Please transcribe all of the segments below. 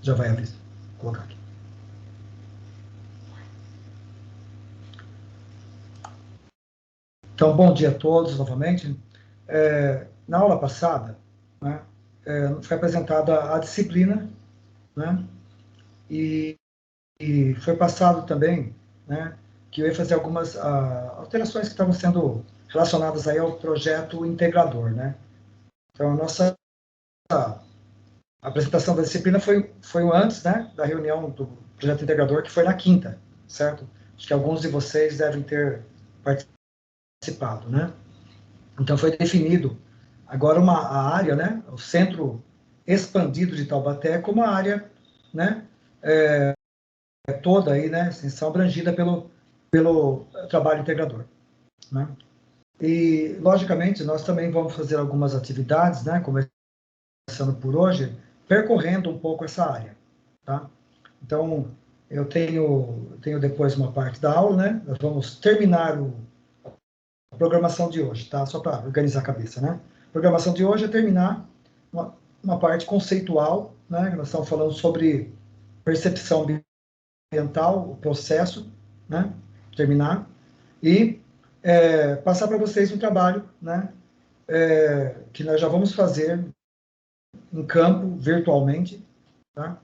Já vai abrir. Vou colocar aqui. Então, bom dia a todos novamente. Na aula passada, né, foi apresentada a disciplina, né, e foi passado também, né, que eu ia fazer algumas alterações que estavam sendo relacionadas aí ao projeto integrador, né. Então, a nossa apresentação da disciplina foi antes, né, da reunião do projeto integrador, que foi na quinta, certo? Acho que alguns de vocês devem ter participado, né? Então, foi definido agora a área, né, o centro expandido de Taubaté como a área, né, toda aí, né, extensão abrangida pelo trabalho integrador, né? E, logicamente, nós também vamos fazer algumas atividades, né, começando por hoje, percorrendo um pouco essa área, tá? Então, eu tenho depois uma parte da aula, né, nós vamos terminar a programação de hoje, tá? Só para organizar a cabeça, né? A programação de hoje é terminar uma parte conceitual, né? Nós estamos falando sobre percepção ambiental, o processo, né? Terminar. E passar para vocês um trabalho, né? Que nós já vamos fazer em campo, virtualmente, tá?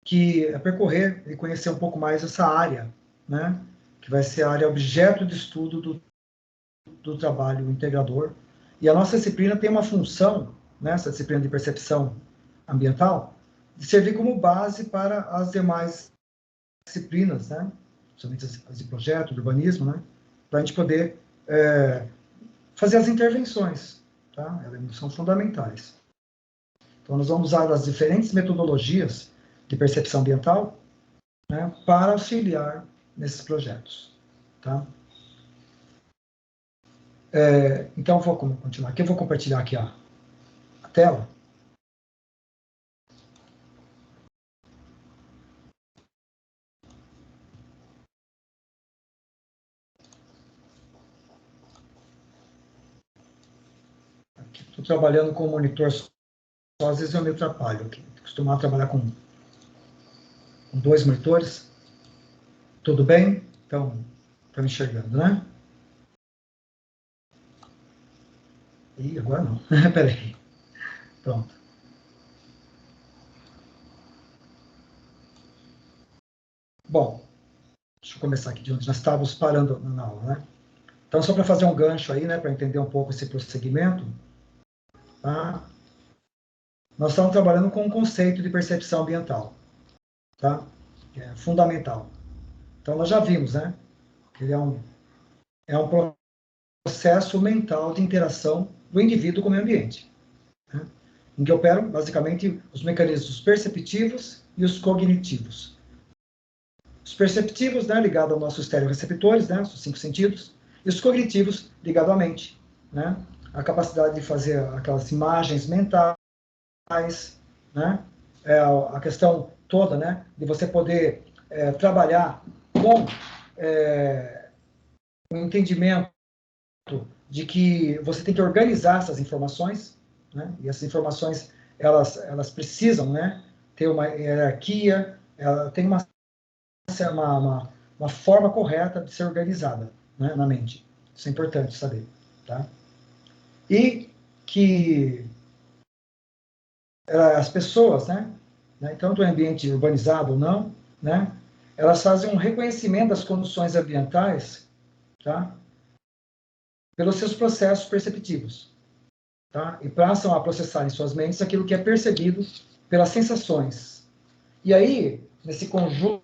Que é percorrer e conhecer um pouco mais essa área, né? Que vai ser a área objeto de estudo do trabalho integrador. E a nossa disciplina tem uma função, né, essa disciplina de percepção ambiental, de servir como base para as demais disciplinas, né, somente as de projeto, de urbanismo, né, para a gente poder fazer as intervenções, tá? Elas são fundamentais. Então, nós vamos usar as diferentes metodologias de percepção ambiental, né, para auxiliar nesses projetos, tá? Então, vou continuar aqui. Eu vou compartilhar aqui a tela. Estou trabalhando com o monitor só, às vezes eu me atrapalho aqui. Costumar trabalhar com 2 monitores. Tudo bem? Então, estão enxergando, né? Ih, agora não. Peraí. Pronto. Bom, deixa eu começar aqui de onde nós estávamos parando na aula, né? Então, só para fazer um gancho aí, né, para entender um pouco esse prosseguimento, tá? Nós estamos trabalhando com um conceito de percepção ambiental, tá? Que é fundamental. Então, nós já vimos, né, que ele é um processo mental de interação do indivíduo com o meio ambiente, né, em que operam, basicamente, os mecanismos perceptivos e os cognitivos. Os perceptivos, né, ligados aos nossos estereoreceptores, né, os 5 sentidos, e os cognitivos, ligados à mente, né, a capacidade de fazer aquelas imagens mentais, né, a questão toda, né, de você poder trabalhar com o entendimento de que você tem que organizar essas informações, né, e essas informações, elas precisam, né, ter uma hierarquia, ela tem uma forma correta de ser organizada, né, na mente. Isso é importante saber, tá? E que as pessoas, né, tanto o ambiente urbanizado ou não, né, elas fazem um reconhecimento das condições ambientais, tá, pelos seus processos perceptivos, tá, e passam a processar em suas mentes aquilo que é percebido pelas sensações. E aí, nesse conjunto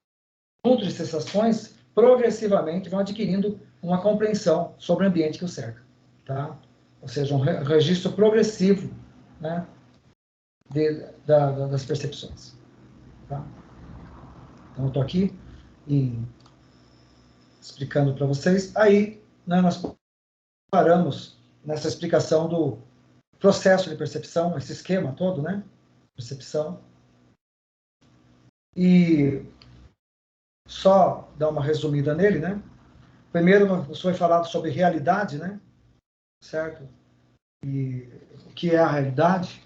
de sensações, progressivamente vão adquirindo uma compreensão sobre o ambiente que o cerca, tá? Ou seja, um registro progressivo, né, das percepções, tá? Então, eu estou aqui explicando para vocês. Aí, né, nós paramos nessa explicação do processo de percepção, esse esquema todo, né? Percepção. E só dar uma resumida nele, né? Primeiro, nos foi falado sobre realidade, né? Certo? E o que é a realidade?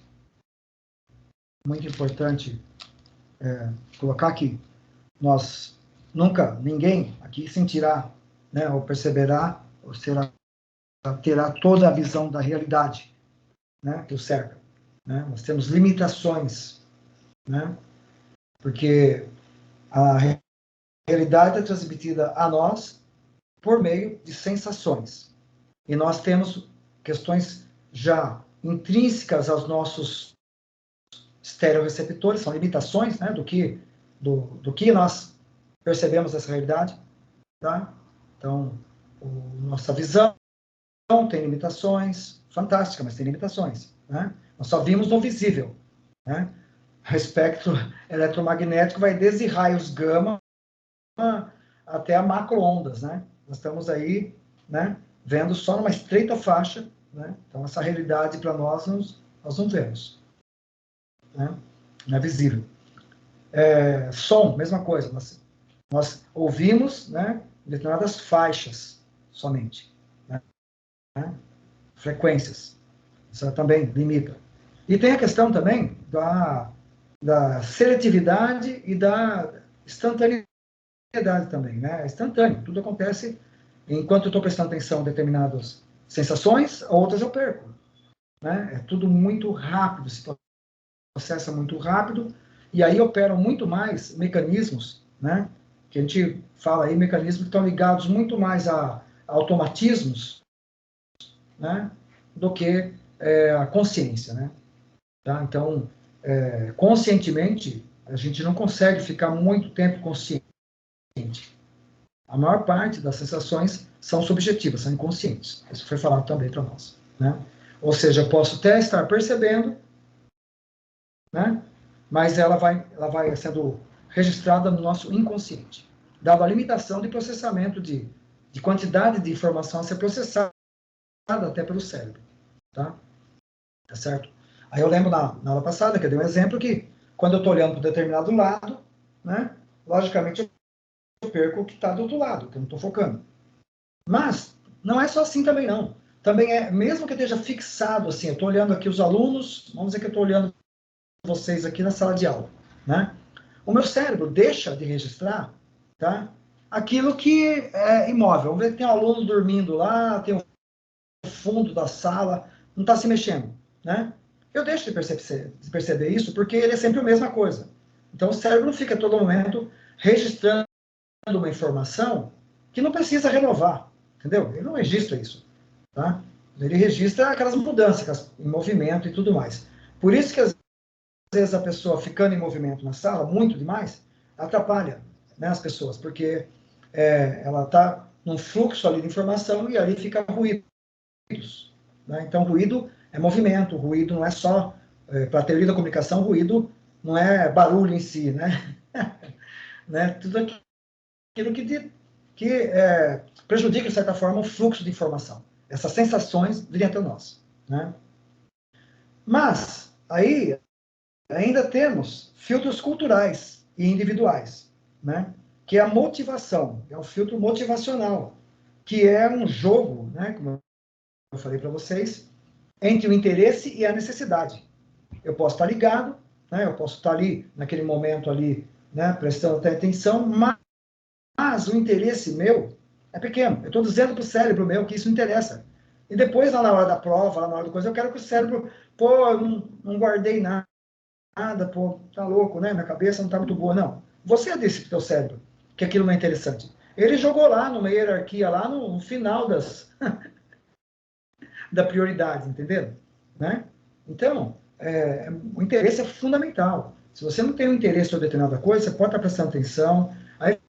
Muito importante colocar aqui, ninguém aqui sentirá, né, ou perceberá, ou terá toda a visão da realidade, né, que o cerca. Né? Nós temos limitações, né? Porque a realidade é transmitida a nós por meio de sensações. E nós temos questões já intrínsecas aos nossos estereoreceptores, são limitações, né, do que nós percebemos essa realidade. Tá? Então, nossa visão tem limitações, fantástica, mas tem limitações. Né? Nós só vimos no visível. Né? O espectro eletromagnético vai desde raios gama até a macroondas, né? Nós estamos aí, né, vendo só numa estreita faixa, né? Então, essa realidade para nós não vemos. Né? Não é visível. Som, mesma coisa. Nós ouvimos, né, determinadas faixas somente. Né? Frequências. Isso também limita. E tem a questão também da seletividade e da instantaneidade também, né? É instantâneo, tudo acontece enquanto eu estou prestando atenção em determinadas sensações, outras eu perco, né? É tudo muito rápido, se processa muito rápido, e aí operam muito mais mecanismos, né? Que a gente fala aí, mecanismos que estão ligados muito mais a automatismos, né? Do que a consciência, né? Tá? Então, conscientemente, a gente não consegue ficar muito tempo consciente. A maior parte das sensações são subjetivas, são inconscientes. Isso foi falado também para nós. Né? Ou seja, eu posso até estar percebendo, né? Mas ela vai sendo registrada no nosso inconsciente, dado a limitação de processamento de quantidade de informação a ser processada até pelo cérebro. Tá certo? Aí eu lembro na aula passada, que eu dei um exemplo, que quando eu estou olhando para um determinado lado, né, logicamente eu perco o que está do outro lado, que eu não estou focando. Mas não é só assim também, não. Também mesmo que eu esteja fixado assim, eu estou olhando aqui os alunos, vamos dizer que eu estou olhando vocês aqui na sala de aula, né? O meu cérebro deixa de registrar, tá? Aquilo que é imóvel. Vamos ver que tem um aluno dormindo lá, tem o fundo da sala, não está se mexendo, né? Eu deixo de perceber isso porque ele é sempre a mesma coisa. Então o cérebro não fica a todo momento registrando uma informação que não precisa renovar, entendeu? Ele não registra isso, tá? Ele registra aquelas mudanças em movimento e tudo mais. Por isso que às vezes a pessoa ficando em movimento na sala, muito demais, atrapalha, né, as pessoas, porque ela está num fluxo ali de informação e ali fica ruídos. Né? Então, ruído é movimento, ruído não é só, para a teoria da comunicação, ruído não é barulho em si, né? Né? Tudo aquilo que prejudica, de certa forma, o fluxo de informação. Essas sensações virem até nós. Né? Mas, aí, ainda temos filtros culturais e individuais, né? Que é a motivação, é um filtro motivacional, que é um jogo, né, como eu falei para vocês, entre o interesse e a necessidade. Eu posso estar ligado, né, eu posso estar ali, naquele momento ali, né, prestando até atenção, mas o interesse meu é pequeno. Eu estou dizendo para o cérebro meu que isso interessa. E depois, lá na hora da prova, lá na hora da coisa, eu quero que o cérebro, pô, eu não guardei nada, pô, tá louco, né? Minha cabeça não tá muito boa. Não. Você disse pro teu cérebro que aquilo não é interessante. Ele jogou lá numa hierarquia, lá no final da prioridade, entenderam? Né? Então, o interesse é fundamental. Se você não tem um interesse em determinada coisa, você pode estar prestando atenção, aí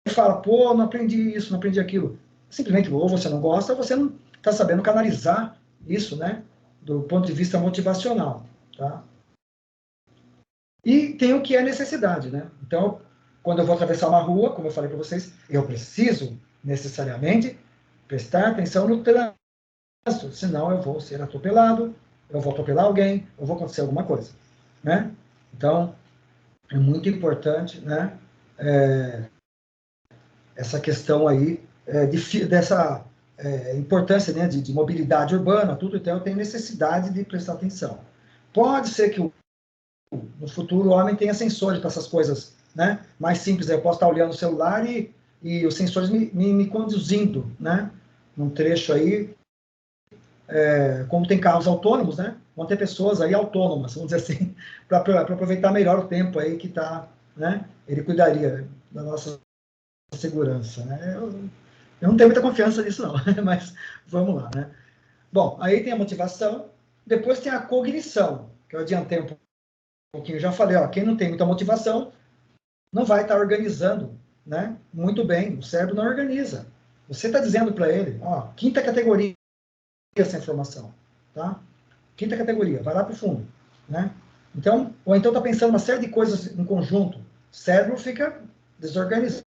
fala, pô, não aprendi isso, não aprendi aquilo. Simplesmente, ou você não gosta, ou você não está sabendo canalizar isso, né? Do ponto de vista motivacional, tá? E tem o que é necessidade, né? Então, quando eu vou atravessar uma rua, como eu falei para vocês, eu preciso necessariamente prestar atenção no trânsito, senão eu vou ser atropelado, eu vou atropelar alguém, ou vou acontecer alguma coisa, né? Então, é muito importante, né? Essa questão aí dessa importância, né, de mobilidade urbana, tudo, então eu tenho necessidade de prestar atenção. Pode ser que o no futuro, o homem tenha sensores para essas coisas, né? Mais simples, eu posso estar olhando o celular e os sensores me conduzindo, né? Num trecho aí, como tem carros autônomos, né? Vão ter pessoas aí autônomas, vamos dizer assim, para aproveitar melhor o tempo aí que está, né? Ele cuidaria da nossa segurança, né? Eu não tenho muita confiança nisso, não, mas vamos lá, né? Bom, aí tem a motivação, depois tem a cognição, que eu adiantei um pouquinho, já falei, ó, quem não tem muita motivação não vai estar organizando, né? Muito bem, o cérebro não organiza. Você está dizendo para ele, ó, quinta categoria essa informação, tá? Quinta categoria, vai lá para o fundo, né? Então, ou então está pensando uma série de coisas em conjunto, o cérebro fica desorganizado.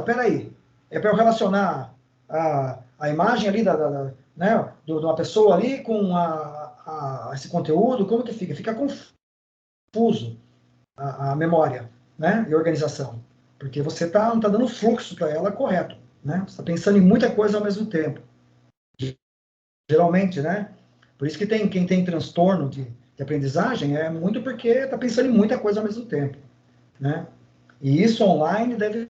Peraí, é para eu relacionar a imagem ali né, de uma pessoa ali com esse conteúdo, como que fica? Fica confuso a memória, né, e organização, porque você não está dando fluxo para ela correto, né? Você está pensando em muita coisa ao mesmo tempo. Geralmente, né? Por isso que quem tem transtorno de aprendizagem é muito porque está pensando em muita coisa ao mesmo tempo, né? E isso online deve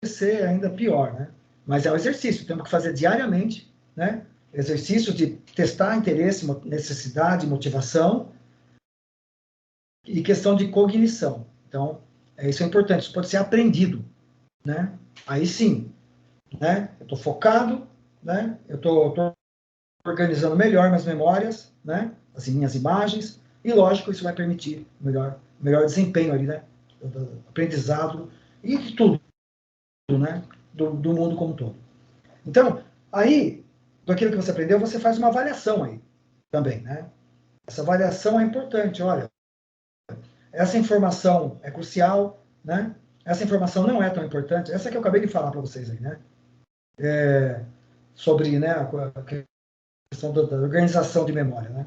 ser ainda pior, né? Mas é um exercício, temos que fazer diariamente, né? Exercício de testar interesse, necessidade, motivação e questão de cognição. Então, isso é importante, isso pode ser aprendido, né? Aí sim, né? Eu estou focado, né? Eu estou organizando melhor minhas memórias, né? As minhas imagens, e lógico, isso vai permitir melhor desempenho ali, né? Do aprendizado e de tudo, né? Do mundo como um todo. Então, aí, daquilo que você aprendeu, você faz uma avaliação aí também, né? Essa avaliação é importante, olha, essa informação é crucial, né? Essa informação não é tão importante, essa que eu acabei de falar para vocês aí, né? Sobre, né, a questão da organização de memória, né?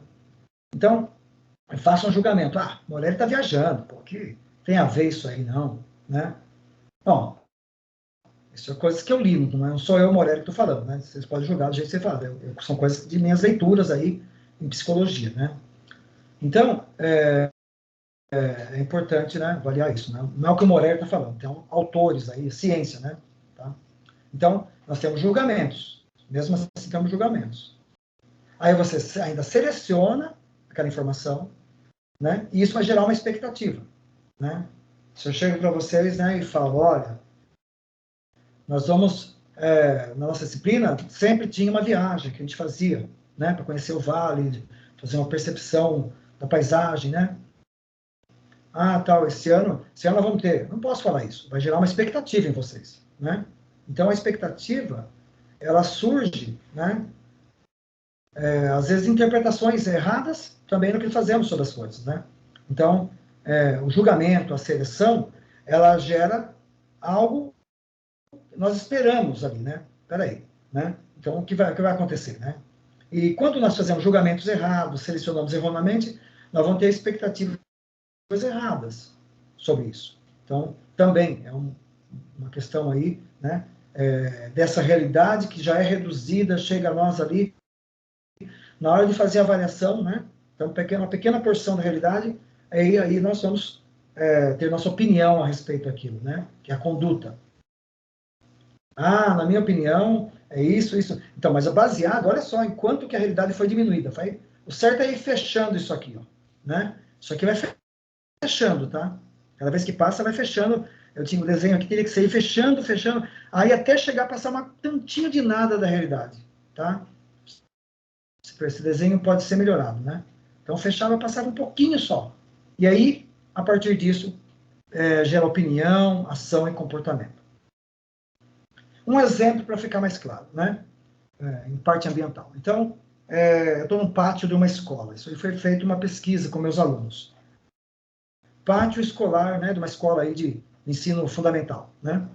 Então, faça um julgamento. Ah, o Morelli está viajando, pô, que tem a ver isso aí, não, né? Bom, isso é coisas que eu li, não sou eu, Morelli, que estou falando, né? Vocês podem julgar do jeito que você fala. São coisas de minhas leituras aí em psicologia, né? Então, é importante, né, avaliar isso, né? Não é o que o Morelli está falando, tem autores aí, ciência, né? Tá? Então, nós temos julgamentos, mesmo assim temos julgamentos. Aí você ainda seleciona aquela informação, né? E isso vai gerar uma expectativa, né? Se eu chego para vocês, né, e falo, olha, nós vamos, na nossa disciplina, sempre tinha uma viagem que a gente fazia, né, para conhecer o vale, fazer uma percepção da paisagem, né? Ah, tal, esse ano nós vamos ter. Não posso falar isso, vai gerar uma expectativa em vocês, né? Então, a expectativa, ela surge, né, às vezes, interpretações erradas também no que fazemos sobre as coisas, né? Então, o julgamento, a seleção, ela gera algo que nós esperamos ali, né? Peraí, né? Então, o que vai acontecer, né? E quando nós fazemos julgamentos errados, selecionamos erroneamente, nós vamos ter expectativas erradas sobre isso. Então, também é uma questão aí, né? Dessa realidade que já é reduzida, chega a nós ali, na hora de fazer a avaliação, né? Então, uma pequena porção da realidade, aí nós vamos ter nossa opinião a respeito daquilo, né? Que é a conduta. Ah, na minha opinião, é isso, isso. Então, mas é baseado, olha só, em quanto que a realidade foi diminuída. O certo é ir fechando isso aqui, ó, né? Isso aqui vai fechando, tá? Cada vez que passa, vai fechando. Eu tinha um desenho aqui, teria que ser ir fechando, fechando, aí até chegar a passar uma tantinha de nada da realidade, tá? Esse desenho pode ser melhorado, né? Então, fechava, passava um pouquinho só. E aí, a partir disso, gera opinião, ação e comportamento. Um exemplo para ficar mais claro, né? Em parte ambiental. Então, eu estou num pátio de uma escola. Isso aí foi feito uma pesquisa com meus alunos. Pátio escolar, né? De uma escola aí de ensino fundamental, né?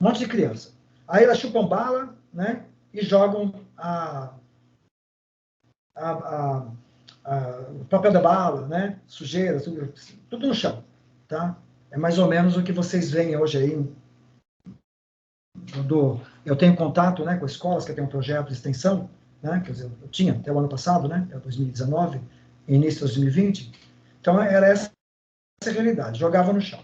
Um monte de criança. Aí elas chupam bala, né? E jogam o papel da bala, né? Sujeira, tudo no chão, tá? É mais ou menos o que vocês veem hoje aí. Eu tenho contato, né, com escolas que têm um projeto de extensão, né? Quer dizer, eu tinha até o ano passado, né? Até 2019, início de 2020. Então, era essa realidade, jogava no chão.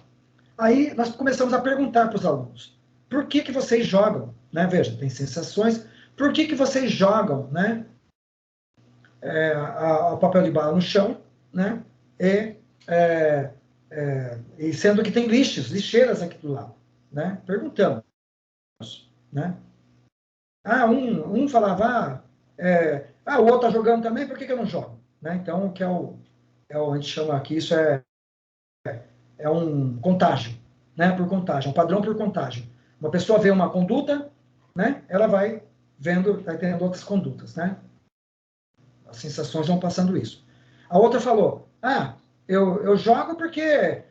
Aí nós começamos a perguntar para os alunos, por que vocês jogam? Né? Veja, tem sensações, por que vocês jogam, né? O papel de bala no chão, né? E sendo que tem lixeiras aqui do lado, né? Perguntamos, né? Um falava, o outro está jogando também, por que eu não jogo? Né? Então, que a gente chama aqui, isso é um contágio, né? Por contágio, um padrão por contágio. Uma pessoa vê uma conduta, né? Ela vai tendo outras condutas, né? As sensações vão passando isso. A outra falou, eu jogo porque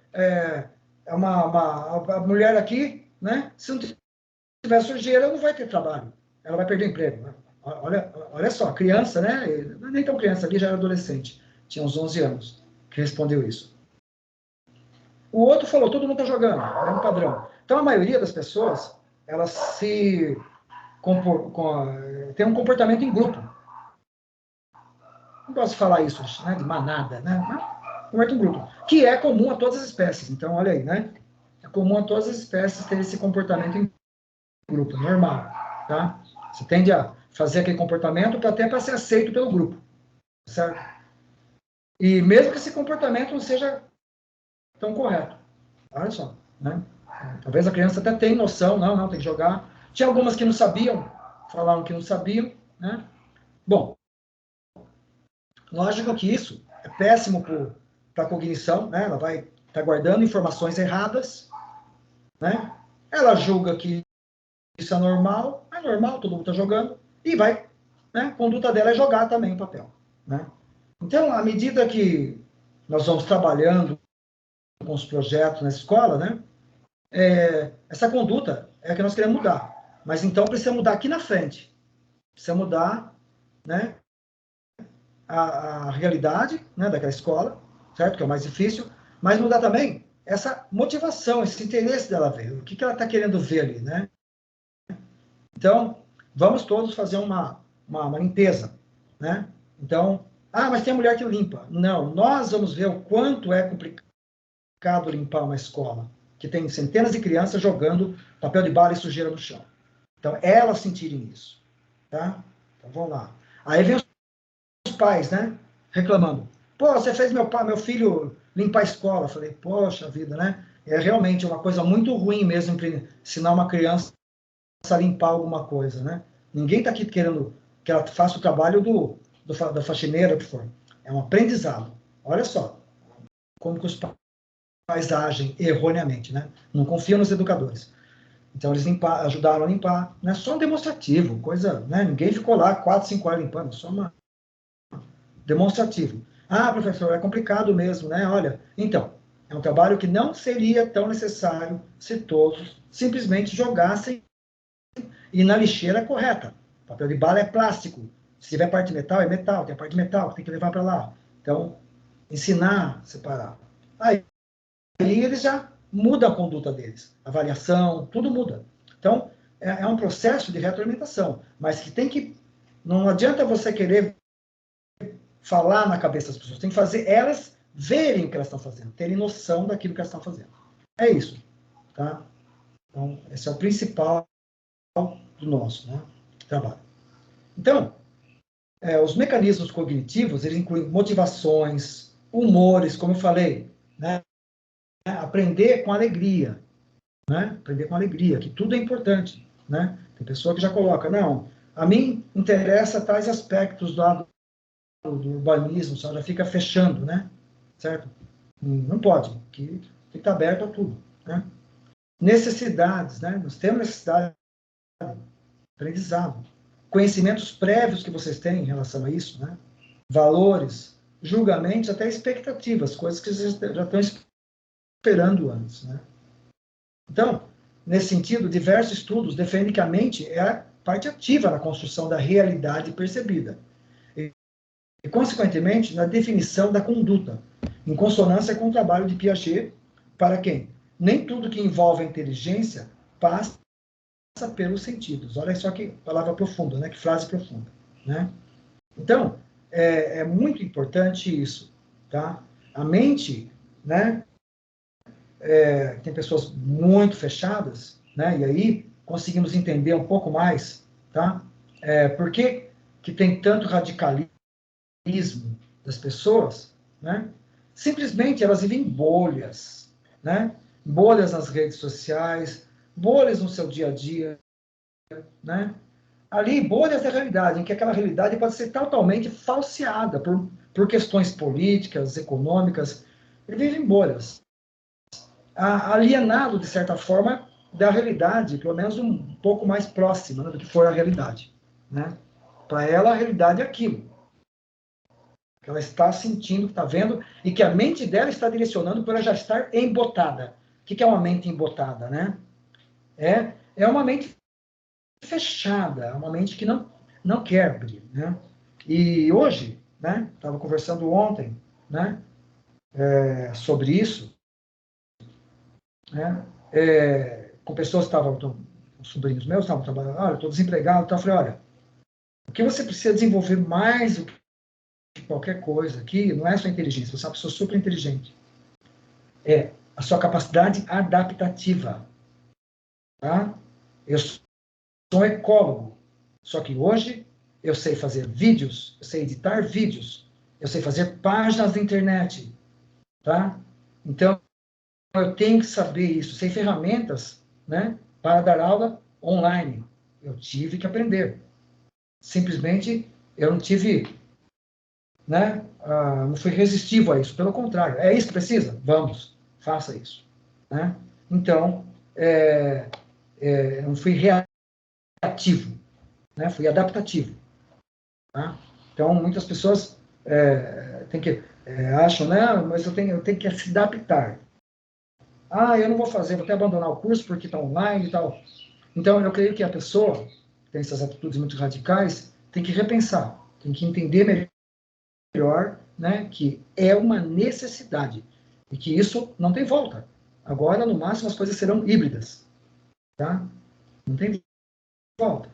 a mulher aqui, né? Se não tiver sujeira, não vai ter trabalho. Ela vai perder emprego. Olha só, criança, né? Nem tão criança, ali já era adolescente. Tinha uns 11 anos que respondeu isso. O outro falou, todo mundo está jogando. É um padrão. Então, a maioria das pessoas, elas tem um comportamento em grupo. Não posso falar isso, né, de manada, né? Comportamento em grupo. Que é comum a todas as espécies. Então, olha aí, né? É comum a todas as espécies ter esse comportamento em grupo, normal, tá? Você tende a fazer aquele comportamento até para ser aceito pelo grupo, certo? E mesmo que esse comportamento não seja tão correto. Olha só, né? Talvez a criança até tenha noção, não, tem que jogar. Tinha algumas que não sabiam, falaram que não sabiam, né? Bom, lógico que isso é péssimo para a cognição, né? Ela vai estar guardando informações erradas, né? Ela julga que isso é normal, todo mundo está jogando, e vai, né? A conduta dela é jogar também o papel, né? Então, à medida que nós vamos trabalhando com os projetos na escola, né? Essa conduta é a que nós queremos mudar. Mas então precisa mudar aqui na frente. Precisa mudar, né, a realidade, né, daquela escola, certo? Que é o mais difícil. Mas mudar também essa motivação, esse interesse dela ver. O que ela está querendo ver ali, né? Então, vamos todos fazer uma limpeza, né? Então, mas tem a mulher que limpa. Não, nós vamos ver o quanto é complicado limpar uma escola que tem centenas de crianças jogando papel de bala e sujeira no chão. Então, elas sentirem isso, tá? Então, vamos lá. Aí vem os pais, né? Reclamando. Pô, você fez meu filho limpar a escola. Eu falei, poxa vida, né? É realmente uma coisa muito ruim mesmo ensinar uma criança a limpar alguma coisa, né? Ninguém está aqui querendo que ela faça o trabalho da faxineira, o que for. É um aprendizado. Olha só como que os pais agem erroneamente, né? Não confiam nos educadores. Então, eles ajudaram a limpar. Não é só um demonstrativo, coisa, né? Ninguém ficou lá 4, 5 horas limpando, só uma demonstrativo. Professor, é complicado mesmo, né? Olha, então, é um trabalho que não seria tão necessário se todos simplesmente jogassem e na lixeira correta. O papel de bala é plástico. Se tiver parte de metal, é metal. Tem a parte de metal, tem que levar para lá. Então, ensinar a separar. Aí eles já mudam a conduta deles. Avaliação, tudo muda. Então, é um processo de retroalimentação, mas que tem que... Não adianta você querer falar na cabeça das pessoas, tem que fazer elas verem o que elas estão fazendo, terem noção daquilo que elas estão fazendo. É isso, tá? Então, esse é o principal do nosso, né, trabalho. Então, os mecanismos cognitivos, eles incluem motivações, humores, como eu falei, né? Aprender com alegria, né? Aprender com alegria, que tudo é importante, né? Tem pessoa que já coloca, não, a mim interessa tais aspectos do urbanismo, só já fica fechando, né? Certo? Não pode, que tem que estar aberto a tudo, né? Necessidades, né? Nós temos necessidade de aprendizado, conhecimentos prévios que vocês têm em relação a isso, né? Valores, julgamentos, até expectativas, coisas que vocês já estão esperando antes, né? Então, nesse sentido, diversos estudos defendem que a mente é a parte ativa na construção da realidade percebida e, consequentemente, na definição da conduta, em consonância com o trabalho de Piaget, para quem nem tudo que envolve a inteligência passa pelos sentidos. Olha só que palavra profunda, né? Que frase profunda, né? Então, é muito importante isso, tá? A mente, né? tem pessoas muito fechadas, né? E aí conseguimos entender um pouco mais, tá? Por que que tem tanto radicalismo das pessoas, né? Simplesmente elas vivem em bolhas, né? Bolhas nas redes sociais, bolhas no seu dia a dia, né? Ali, bolhas da realidade, em que aquela realidade pode ser totalmente falseada por questões políticas, econômicas. Ele vive em bolhas, alienado, de certa forma, da realidade, pelo menos um pouco mais próxima, né, do que for a realidade, né? Para ela, a realidade é aquilo que ela está sentindo, que está vendo, e que a mente dela está direcionando por ela já estar embotada. O que é uma mente embotada, né? É uma mente fechada, uma mente que não quer abrir, né? E hoje, né? Estava conversando ontem, né? Sobre isso, né? Com pessoas que estavam, sobrinhos meus estavam trabalhando, olha, estou desempregado, então eu falei, olha, o que você precisa desenvolver mais do que qualquer coisa aqui não é sua inteligência, você é uma pessoa super inteligente, é a sua capacidade adaptativa, tá? Eu sou um ecólogo, só que hoje eu sei fazer vídeos, eu sei editar vídeos, eu sei fazer páginas na internet, tá? Então, eu tenho que saber isso, sei ferramentas, né, para dar aula online. Eu tive que aprender. Simplesmente, eu não tive, né, não fui resistivo a isso. Pelo contrário, é isso que precisa? Vamos, faça isso. Né? Então, eu não fui reativo, né, fui adaptativo. Tá? Então, muitas pessoas acham, né, mas eu tenho que se adaptar. Eu não vou fazer, vou até abandonar o curso porque está online e tal. Então, eu creio que a pessoa que tem essas atitudes muito radicais tem que repensar, tem que entender melhor, né, que é uma necessidade e que isso não tem volta. Agora, no máximo, as coisas serão híbridas, tá? Não tem volta.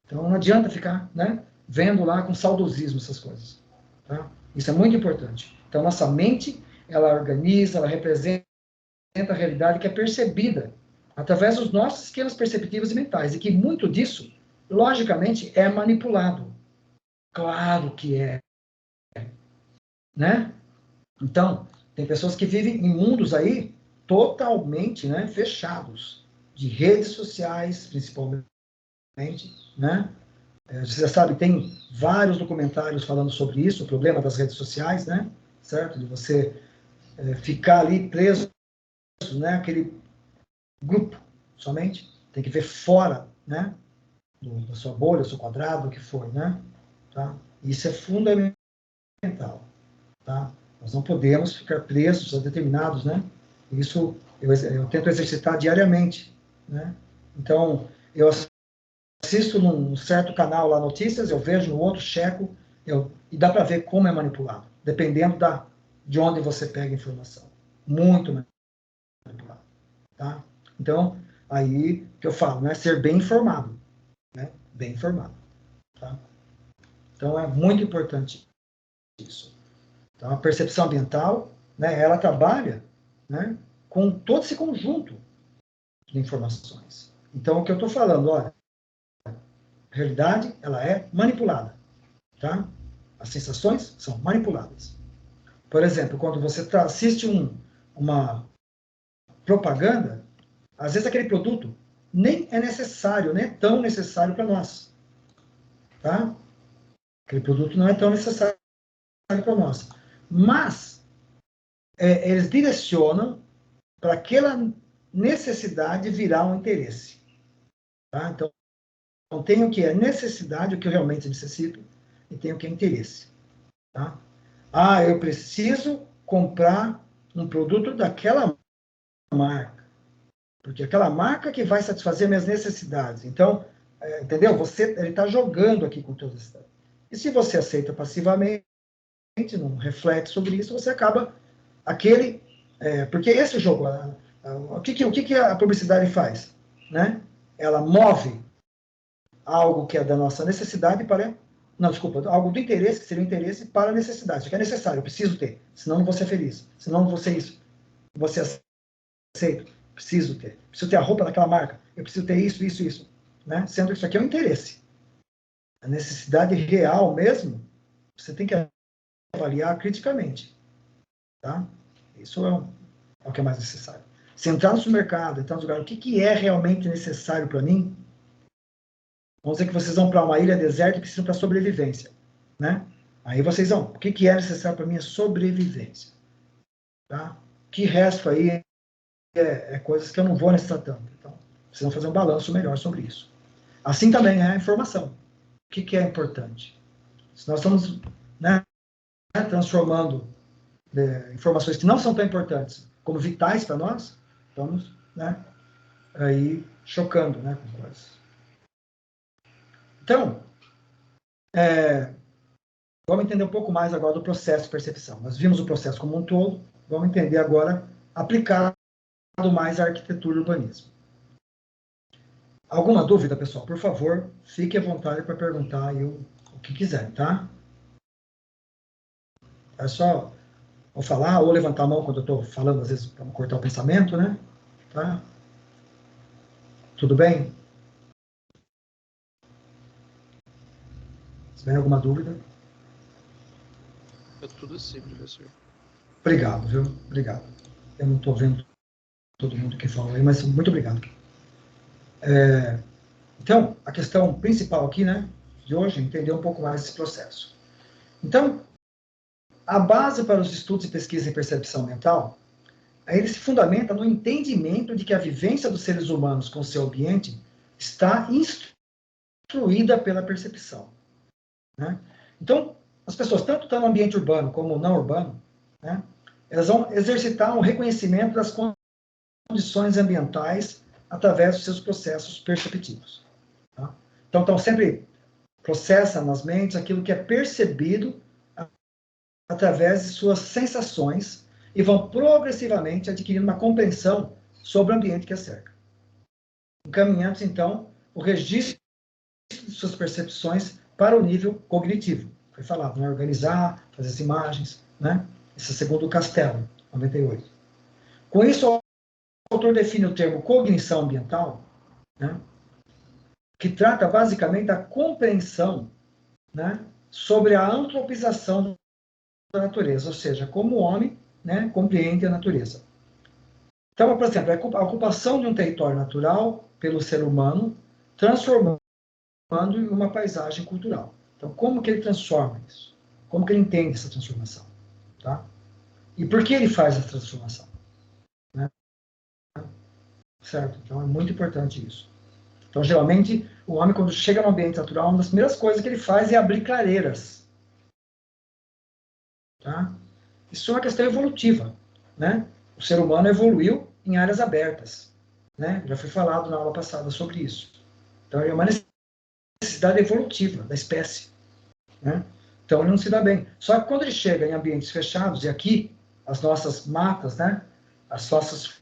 Então, não adianta ficar, né, vendo lá com saudosismo essas coisas, tá? Isso é muito importante. Então, nossa mente, ela organiza, ela representa a realidade que é percebida através dos nossos esquemas perceptivos e mentais, e que muito disso, logicamente, é manipulado. Claro que é, né? Então, tem pessoas que vivem em mundos aí totalmente, né, fechados, de redes sociais, principalmente, né? Você já sabe, tem vários documentários falando sobre isso, o problema das redes sociais, né? Certo? De você ficar ali preso, né? Aquele grupo somente, tem que ver fora, né? Da sua bolha, do seu quadrado, o que for, né? Tá? Isso é fundamental, tá? Nós não podemos ficar presos a determinados, né? Isso eu tento exercitar diariamente, né? Então, eu assisto num certo canal lá notícias, eu vejo no outro, checo, e dá para ver como é manipulado, dependendo de onde você pega a informação. Muito manipulado, tá? Então, aí que eu falo, né? Ser bem informado, né? Bem informado, tá? Então, é muito importante isso. Então, a percepção ambiental, né? Ela trabalha, né? Com todo esse conjunto de informações. Então, o que eu estou falando, olha, a realidade, ela é manipulada, tá? As sensações são manipuladas. Por exemplo, quando você assiste uma propaganda, às vezes aquele produto nem é necessário, nem é tão necessário para nós, tá? Aquele produto não é tão necessário para nós. Mas eles direcionam para aquela necessidade virar um interesse, tá? Então, tem o que é necessidade, o que eu realmente necessito, e tem o que é interesse, tá? Eu preciso comprar um produto daquela marca, porque aquela marca que vai satisfazer minhas necessidades. Então, entendeu? Ele está jogando aqui com todas essas. E se você aceita passivamente, não reflete sobre isso, você acaba porque esse jogo, o que a publicidade faz, né? Ela move algo que é da nossa necessidade para, não, desculpa, algo do interesse, que seria o interesse, para a necessidade. Isso que é necessário, eu preciso ter, senão não vou ser feliz, senão não vou ser isso, vou ser aceito? Preciso ter. Preciso ter a roupa daquela marca. Eu preciso ter isso, isso, isso. Né? Sendo que isso aqui é um interesse. A necessidade real mesmo, você tem que avaliar criticamente. Tá? Isso é o que é mais necessário. Se entrar no supermercado, entrar no lugar, o que é realmente necessário para mim? Vamos dizer que vocês vão para uma ilha deserta e precisam para sobrevivência. Né? Aí vocês vão, o que é necessário para mim é sobrevivência. Tá? Que resto aí é coisas que eu não vou necessitar tanto. Então, precisam fazer um balanço melhor sobre isso. Assim também é a informação. O que é importante? Se nós estamos, né, transformando informações que não são tão importantes como vitais para nós, estamos, né, aí chocando, né, com coisas. Então, vamos entender um pouco mais agora do processo de percepção. Nós vimos o processo como um todo, vamos entender agora aplicado mais à arquitetura e urbanismo. Alguma dúvida, pessoal? Por favor, fique à vontade para perguntar aí o que quiserem, tá? É só ou falar ou levantar a mão quando eu estou falando, às vezes, para não cortar o pensamento, né? Tá? Tudo bem? Se tiver alguma dúvida. É tudo sim, professor. Obrigado, viu? Obrigado. Eu não estou vendo todo mundo que falou aí, mas muito obrigado. Então, a questão principal aqui, né, de hoje, é entender um pouco mais esse processo. Então, a base para os estudos e pesquisa em percepção mental, ele se fundamenta no entendimento de que a vivência dos seres humanos com o seu ambiente está instruída pela percepção. Né? Então, as pessoas, tanto estão no ambiente urbano como não urbano, né, elas vão exercitar um reconhecimento das condições ambientais através dos seus processos perceptivos. Tá? Então, estão sempre processam nas mentes aquilo que é percebido através de suas sensações e vão progressivamente adquirindo uma compreensão sobre o ambiente que a cerca. Encaminhando, então, o registro de suas percepções para o nível cognitivo. Foi falado, né? Organizar, fazer as imagens, né? Esse é segundo o Castello, 98. Com isso, o autor define o termo cognição ambiental, né? Que trata basicamente da compreensão, né, sobre a antropização da natureza, ou seja, como o homem, né, compreende a natureza. Então, por exemplo, a ocupação de um território natural pelo ser humano, transformando em uma paisagem cultural. Então, como que ele transforma isso? Como que ele entende essa transformação? Tá? E por que ele faz essa transformação? Né? Certo? Então, é muito importante isso. Então, geralmente, o homem, quando chega no ambiente natural, uma das primeiras coisas que ele faz é abrir clareiras. Tá? Isso é uma questão evolutiva. Né? O ser humano evoluiu em áreas abertas. Né? Já foi falado na aula passada sobre isso. Então, é uma necessidade evolutiva da espécie. Né? Então, ele não se dá bem. Só que quando ele chega em ambientes fechados, e aqui as nossas matas, né? As nossas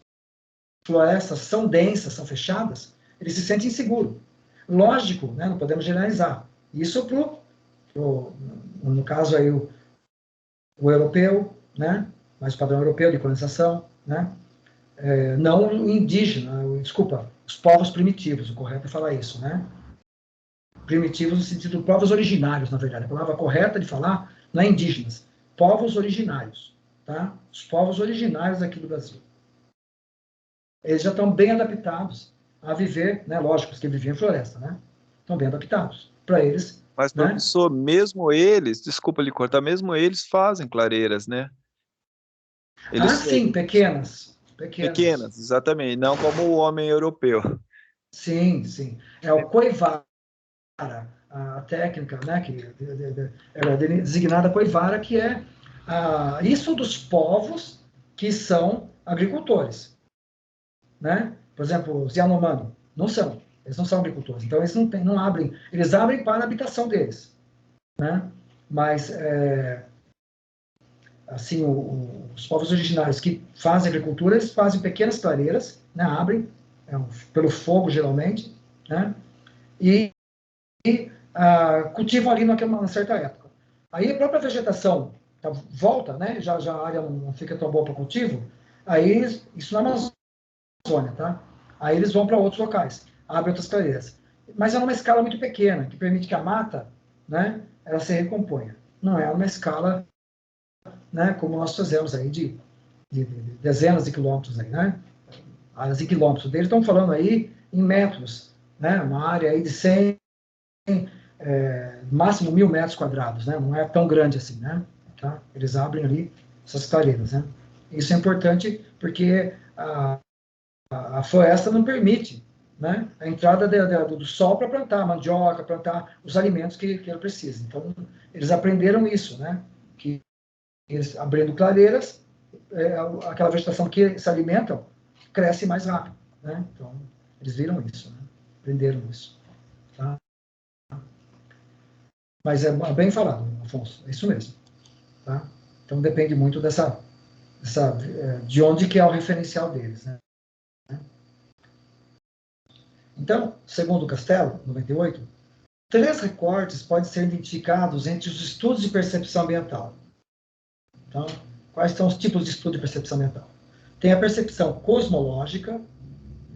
florestas são densas, são fechadas, ele se sente inseguro. Lógico, né? Não podemos generalizar. Isso no caso aí, o europeu, né? Mas o padrão europeu de colonização, né? Não o indígena, desculpa, os povos primitivos, o correto é falar isso, né? Primitivos no sentido de povos originários, na verdade. A palavra correta de falar não é indígenas, povos originários, tá? Os povos originários aqui do Brasil. Eles já estão bem adaptados a viver, né? Lógico, os que viviam em floresta, né? Estão bem adaptados. Para eles. Mas, né? professor, mesmo eles, desculpa lhe cortar, mesmo eles fazem clareiras, né? Eles sim, pequenas. Pequenas, exatamente, não como o homem europeu. Sim, sim. É o coivara, a técnica, né, que ela é designada coivara, que é isso dos povos que são agricultores. Né? Por exemplo, os Yanomami eles não são agricultores, então eles não abrem, eles abrem para a habitação deles. Né? Mas, assim, os povos originários que fazem agricultura, eles fazem pequenas clareiras, né? Abrem, pelo fogo, geralmente, né? E cultivam ali numa certa época. Aí a própria vegetação volta, né? Já a área não fica tão boa para cultivo, aí isso na Amazônia Amazônia, tá? Aí eles vão para outros locais, abrem outras clareiras. Mas é numa escala muito pequena, que permite que a mata, né, ela se recomponha. Não é uma escala, né, como nós fazemos aí de dezenas de quilômetros aí, né? Áreas de quilômetros. Eles estão falando aí em metros, né? Uma área aí de 100, máximo 1.000 metros quadrados, né? Não é tão grande assim, né? Tá? Eles abrem ali essas clareiras, né? Isso é importante porque a floresta não permite, né, a entrada do sol para plantar mandioca, plantar os alimentos que ela precisa. Então, eles aprenderam isso, né? Que eles, abrindo clareiras, aquela vegetação que se alimentam cresce mais rápido, né? Então, eles viram isso, né? Aprenderam isso. Tá? Mas é bem falado, Afonso, é isso mesmo. Tá? Então, depende muito de onde que é o referencial deles, né? Então, segundo o Castelo, 98, 3 recortes podem ser identificados entre os estudos de percepção ambiental. Então, quais são os tipos de estudo de percepção ambiental? Tem a percepção cosmológica,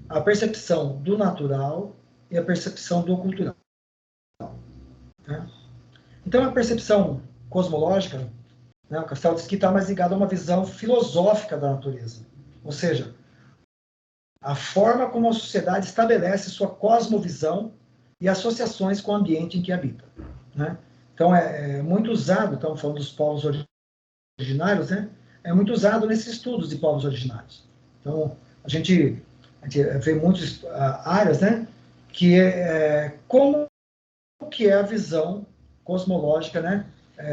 a percepção do natural e a percepção do cultural. Né? Então, a percepção cosmológica, né, o Castelo diz que está mais ligado a uma visão filosófica da natureza. Ou seja, a forma como a sociedade estabelece sua cosmovisão e associações com o ambiente em que habita. Né? Então, é muito usado, estamos falando dos povos originários, né? É muito usado nesses estudos de povos originários. Então, a gente vê muitas áreas, né? Que como que é a visão cosmológica, né?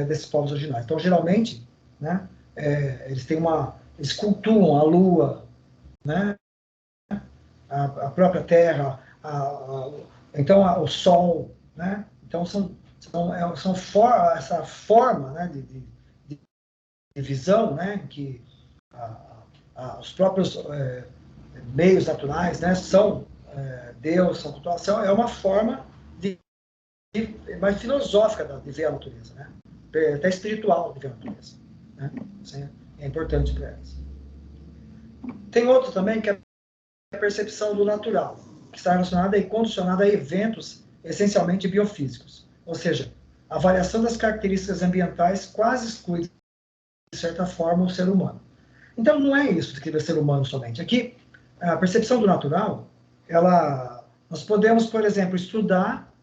Desses povos originários. Então, geralmente, né? Eles têm eles cultuam a Lua, né? A própria Terra, então o Sol, né? Então essa forma, né, de visão, né, que os próprios meios naturais, né, são Deus, são cultuação, é uma forma mais filosófica de ver a natureza, né? Até espiritual de ver a natureza. Né? Isso é importante para eles. Tem outro também que é a percepção do natural, que está relacionada e condicionada a eventos essencialmente biofísicos. Ou seja, a variação das características ambientais quase exclui, de certa forma, o ser humano. Então, não é isso que é ser humano somente. Aqui, a percepção do natural, nós podemos, por exemplo, estudar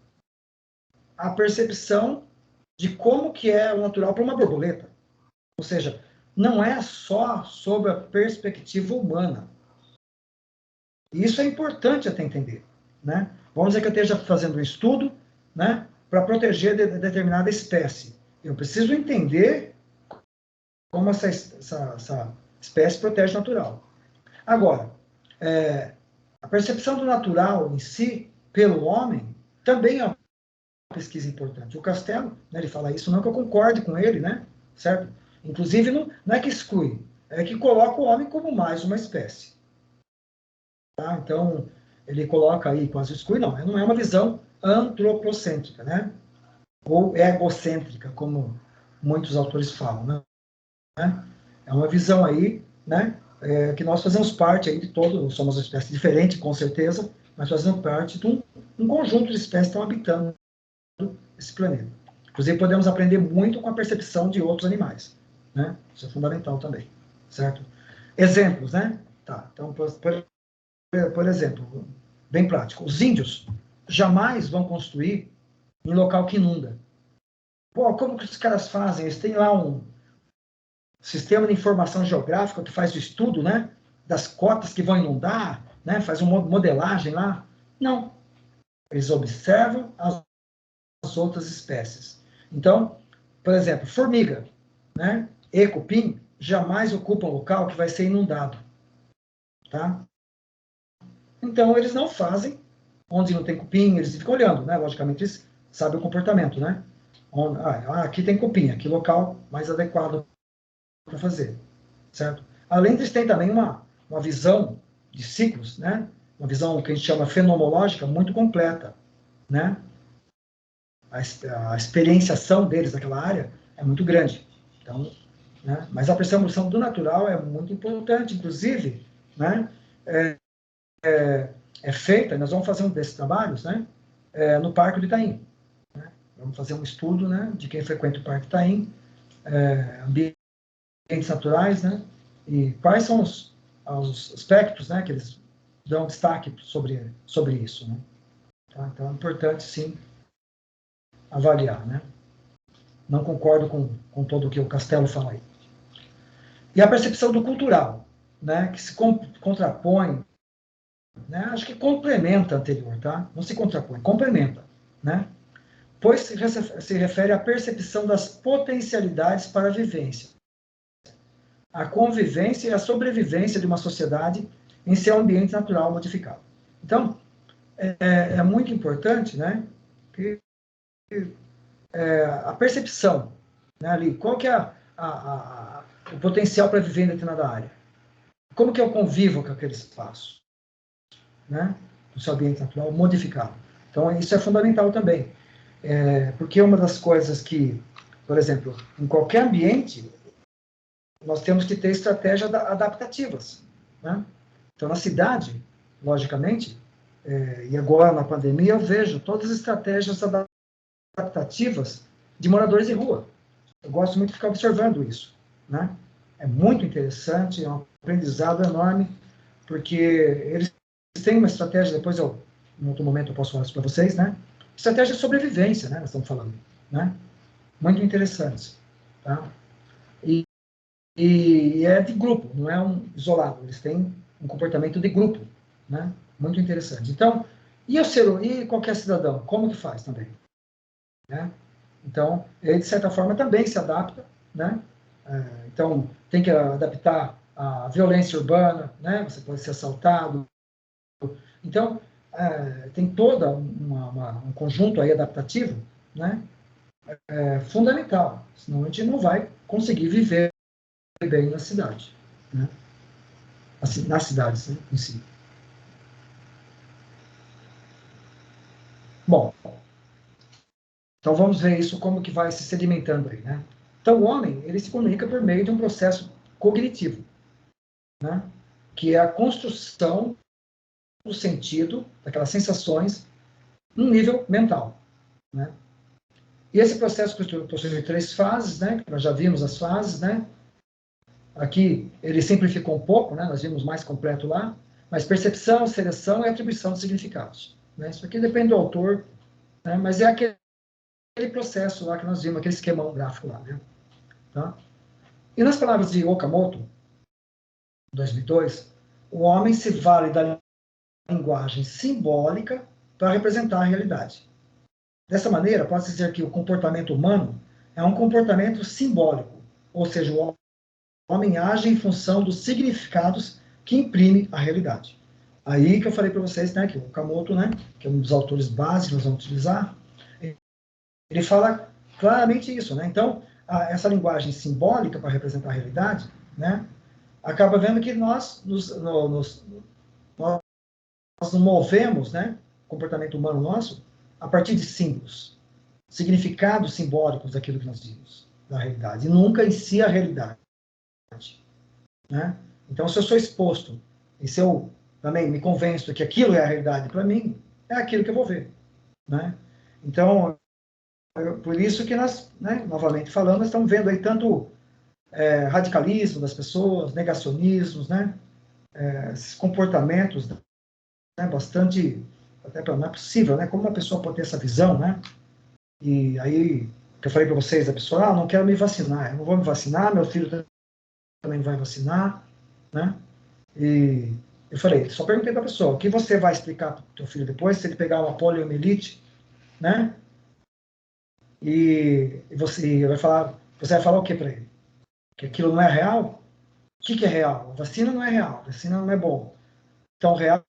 a percepção de como que é o natural para uma borboleta. Ou seja, não é só sobre a perspectiva humana. E isso é importante até entender. Né? Vamos dizer que eu esteja fazendo um estudo, né, para proteger determinada espécie. Eu preciso entender como essa espécie protege o natural. Agora, a percepção do natural em si, pelo homem, também é uma pesquisa importante. O Castelo, né, ele fala isso, não que eu concorde com ele, né, certo? Inclusive, não é que exclui, é que coloca o homem como mais uma espécie. Tá? Então, ele coloca aí, quase exclui, não é uma visão antropocêntrica, né? Ou egocêntrica, como muitos autores falam, né? É uma visão aí, né, que nós fazemos parte aí de todo, somos uma espécie diferente, com certeza, mas fazemos parte de um conjunto de espécies que estão habitando esse planeta. Inclusive, podemos aprender muito com a percepção de outros animais, né? Isso é fundamental também, certo? Exemplos, né? Tá, então, por exemplo, bem prático, os índios jamais vão construir em local que inunda. Pô, como que os caras fazem? Eles têm lá um sistema de informação geográfica que faz o estudo, né, das cotas que vão inundar, né, faz uma modelagem lá. Não. Eles observam as outras espécies. Então, por exemplo, formiga, né, e cupim jamais ocupam local que vai ser inundado. Tá? Então, eles não fazem onde não tem cupim, eles ficam olhando, né? Logicamente, eles sabem o comportamento, né? Aqui tem cupim, aqui local mais adequado para fazer, certo? Além disso, tem também uma visão de ciclos, né? Uma visão que a gente chama fenomenológica muito completa, né? A experienciação deles naquela área é muito grande. Então, né? Mas a percepção do natural é muito importante, inclusive, né? é feita, nós vamos fazer um desses trabalhos, né, no Parque do Itaim. Né? Vamos fazer um estudo, né, de quem frequenta o Parque do Itaim, ambientes naturais, né, e quais são os aspectos, né, que eles dão destaque sobre isso. Né? Tá? Então, é importante, sim, avaliar. Né? Não concordo com todo o que o Castelo fala aí. E a percepção do cultural, né, que se contrapõe, né, acho que complementa a anterior, tá? Não se contrapõe, complementa, né? Pois se refere à percepção das potencialidades para a vivência, a convivência e a sobrevivência de uma sociedade em seu ambiente natural modificado. Então, é muito importante, né, que a percepção, né, ali, qual que é o potencial para viver em determinada área? Como que eu convivo com aquele espaço? Né, do seu ambiente natural modificado. Então, isso é fundamental também. Porque uma das coisas que, por exemplo, em qualquer ambiente, nós temos que ter estratégias adaptativas. Né? Então, na cidade, logicamente, e agora na pandemia, eu vejo todas as estratégias adaptativas de moradores de rua. Eu gosto muito de ficar observando isso. Né? É muito interessante, é um aprendizado enorme, porque eles têm uma estratégia, depois em outro momento eu posso falar isso para vocês, né? Estratégia de sobrevivência, né? Nós estamos falando, né? Muito interessantes, tá? E é de grupo, não é um isolado, eles têm um comportamento de grupo, né? Muito interessante. Então, e qualquer cidadão, como que faz também? Né? Então, ele, de certa forma, também se adapta, né? Então, tem que adaptar a violência urbana, né? Você pode ser assaltado. Então, tem todo um conjunto aí adaptativo, né? Fundamental, senão a gente não vai conseguir viver bem na cidade, né? Assim, nas cidades, né, em si. Bom, então vamos ver isso como que vai se sedimentando aí, né? Então o homem, ele se comunica por meio de um processo cognitivo, né? Que é a construção do sentido, daquelas sensações, num nível mental, né? E esse processo possui 3 fases, né? Nós já vimos as fases, né? Aqui ele simplificou um pouco, né? Nós vimos mais completo lá, mas percepção, seleção e atribuição de significados. Né? Isso aqui depende do autor, né? Mas é aquele processo lá que nós vimos, aquele esquemão gráfico lá. Né? Tá? E nas palavras de Okamoto, 2002, o homem se vale da linguagem simbólica para representar a realidade. Dessa maneira, pode-se dizer que o comportamento humano é um comportamento simbólico, ou seja, o homem age em função dos significados que imprime a realidade. Aí que eu falei para vocês, né, que o Okamoto, né, que é um dos autores básicos que nós vamos utilizar, ele fala claramente isso, né? Então, essa linguagem simbólica para representar a realidade, né, acaba vendo que nós nos movemos, né, o comportamento humano nosso, a partir de símbolos, significados simbólicos daquilo que nós vimos, da realidade, e nunca em si a realidade. Né? Então, se eu sou exposto, e se eu também me convenço que aquilo é a realidade para mim, é aquilo que eu vou ver. Né? Então, por isso que nós, né, novamente falando, nós estamos vendo aí tanto radicalismo das pessoas, negacionismos, né? Esses comportamentos, né, bastante, até não é possível, né? Como uma pessoa pode ter essa visão, né? E aí, que eu falei para vocês, a pessoa, não quero me vacinar, eu não vou me vacinar, meu filho também vai vacinar, né? E eu falei, só perguntei para a pessoa, o que você vai explicar para o teu filho depois, se ele pegar uma poliomielite, né? E você vai falar o que para ele? Que aquilo não é real? O que é real? A vacina não é real, a vacina não é bom. Então, real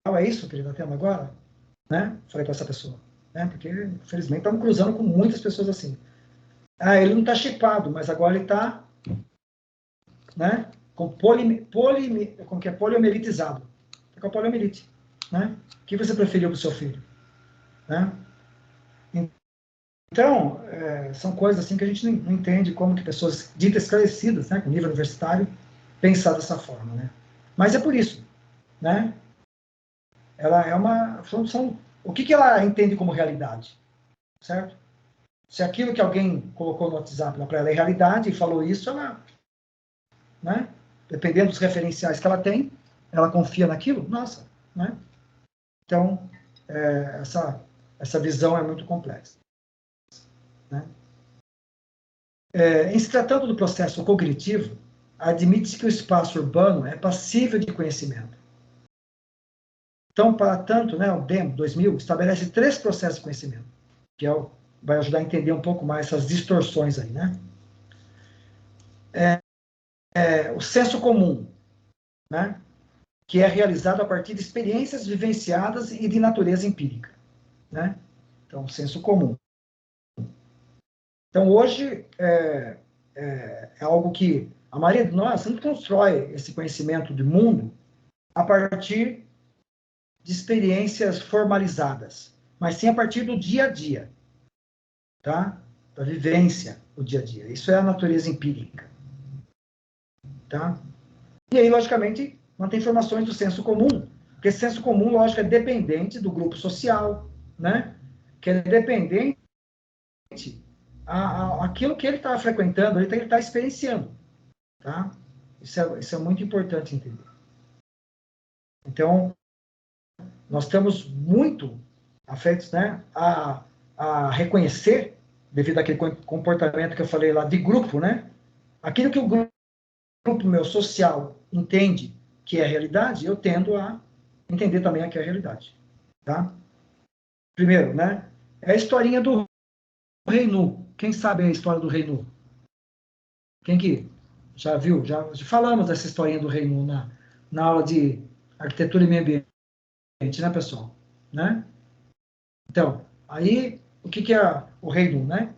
é isso que ele está tendo agora? Né? Falei para essa pessoa. Né? Porque, infelizmente, estamos cruzando com muitas pessoas assim. Ele não está chipado, mas agora ele está, né, como que é, poliomielitizado. Está com a poliomielite. Né? O que você preferiu para o seu filho? Né? Então, são coisas assim que a gente não entende como que pessoas ditas esclarecidas, né, com nível universitário, pensar dessa forma. Né? Mas é por isso, né? ela é uma... o que ela entende como realidade, certo? Se aquilo que alguém colocou no WhatsApp para ela é realidade e falou isso, ela, né? Dependendo dos referenciais que ela tem, ela confia naquilo, nossa, né? Então, essa visão é muito complexa, né? Em se tratando do processo cognitivo, admite-se que o espaço urbano é passível de conhecimento. Então, para tanto, né, o DEM 2000 estabelece 3 processos de conhecimento, que vai ajudar a entender um pouco mais essas distorções aí, né? O senso comum, né, que é realizado a partir de experiências vivenciadas e de natureza empírica, né? Então, senso comum. Então, hoje, é algo que a maioria de nós não constrói esse conhecimento do mundo a partir de experiências formalizadas, mas sim a partir do dia a dia, tá? Da vivência do dia a dia. Isso é a natureza empírica, tá? E aí, logicamente, não tem informações do senso comum, porque esse senso comum, lógico, é dependente do grupo social, né? Que é dependente aquilo que ele está frequentando, ele está experienciando, tá? Isso é muito importante entender. Então, nós estamos muito afetos, né, a reconhecer, devido àquele comportamento que eu falei lá de grupo, né? Aquilo que o grupo meu social entende que é a realidade, eu tendo a entender também que é a realidade, tá? Primeiro, né? É a historinha do Rei Nu. Quem sabe a história do Rei Nu? Quem que já viu? Já falamos dessa historinha do Rei Nu na aula de arquitetura e meio ambiente, né, pessoal? Né? Então, aí, o que é o Rei Nu, né?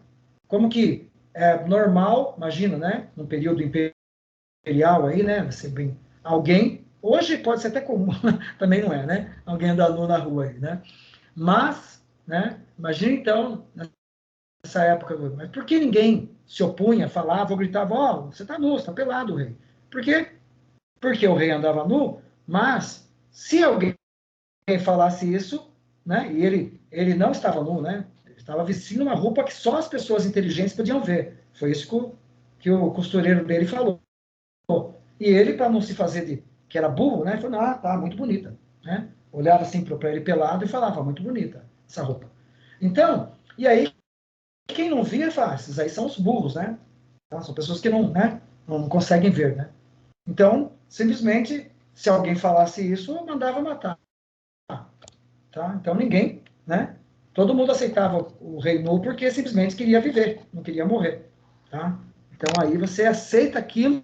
Como que é normal, imagina, né? No período imperial aí, né? Você bem, alguém, hoje pode ser até comum, também não é, né? Alguém andando nu na rua aí, né? Mas, né? Imagina então, nessa época, mas por que ninguém se opunha, falava ou gritava, ó, oh, você tá nu, você tá pelado, rei? Por quê? Porque o rei andava nu, mas se alguém falasse isso, né? E ele não estava nu, né? Ele estava vestindo uma roupa que só as pessoas inteligentes podiam ver. Foi isso que o costureiro dele falou. E ele, para não se fazer de que era burro, né? Falou, ah, tá, muito bonita, né? Olhava assim para ele pelado e falava, muito bonita essa roupa. Então, e aí quem não via, fala, esses aí são os burros, né? Então, são pessoas que não, né? Não conseguem ver, né? Então, simplesmente, se alguém falasse isso, mandava matar. Tá? Então, ninguém, né? Todo mundo aceitava o rei nu porque simplesmente queria viver, não queria morrer. Tá? Então, aí você aceita aquilo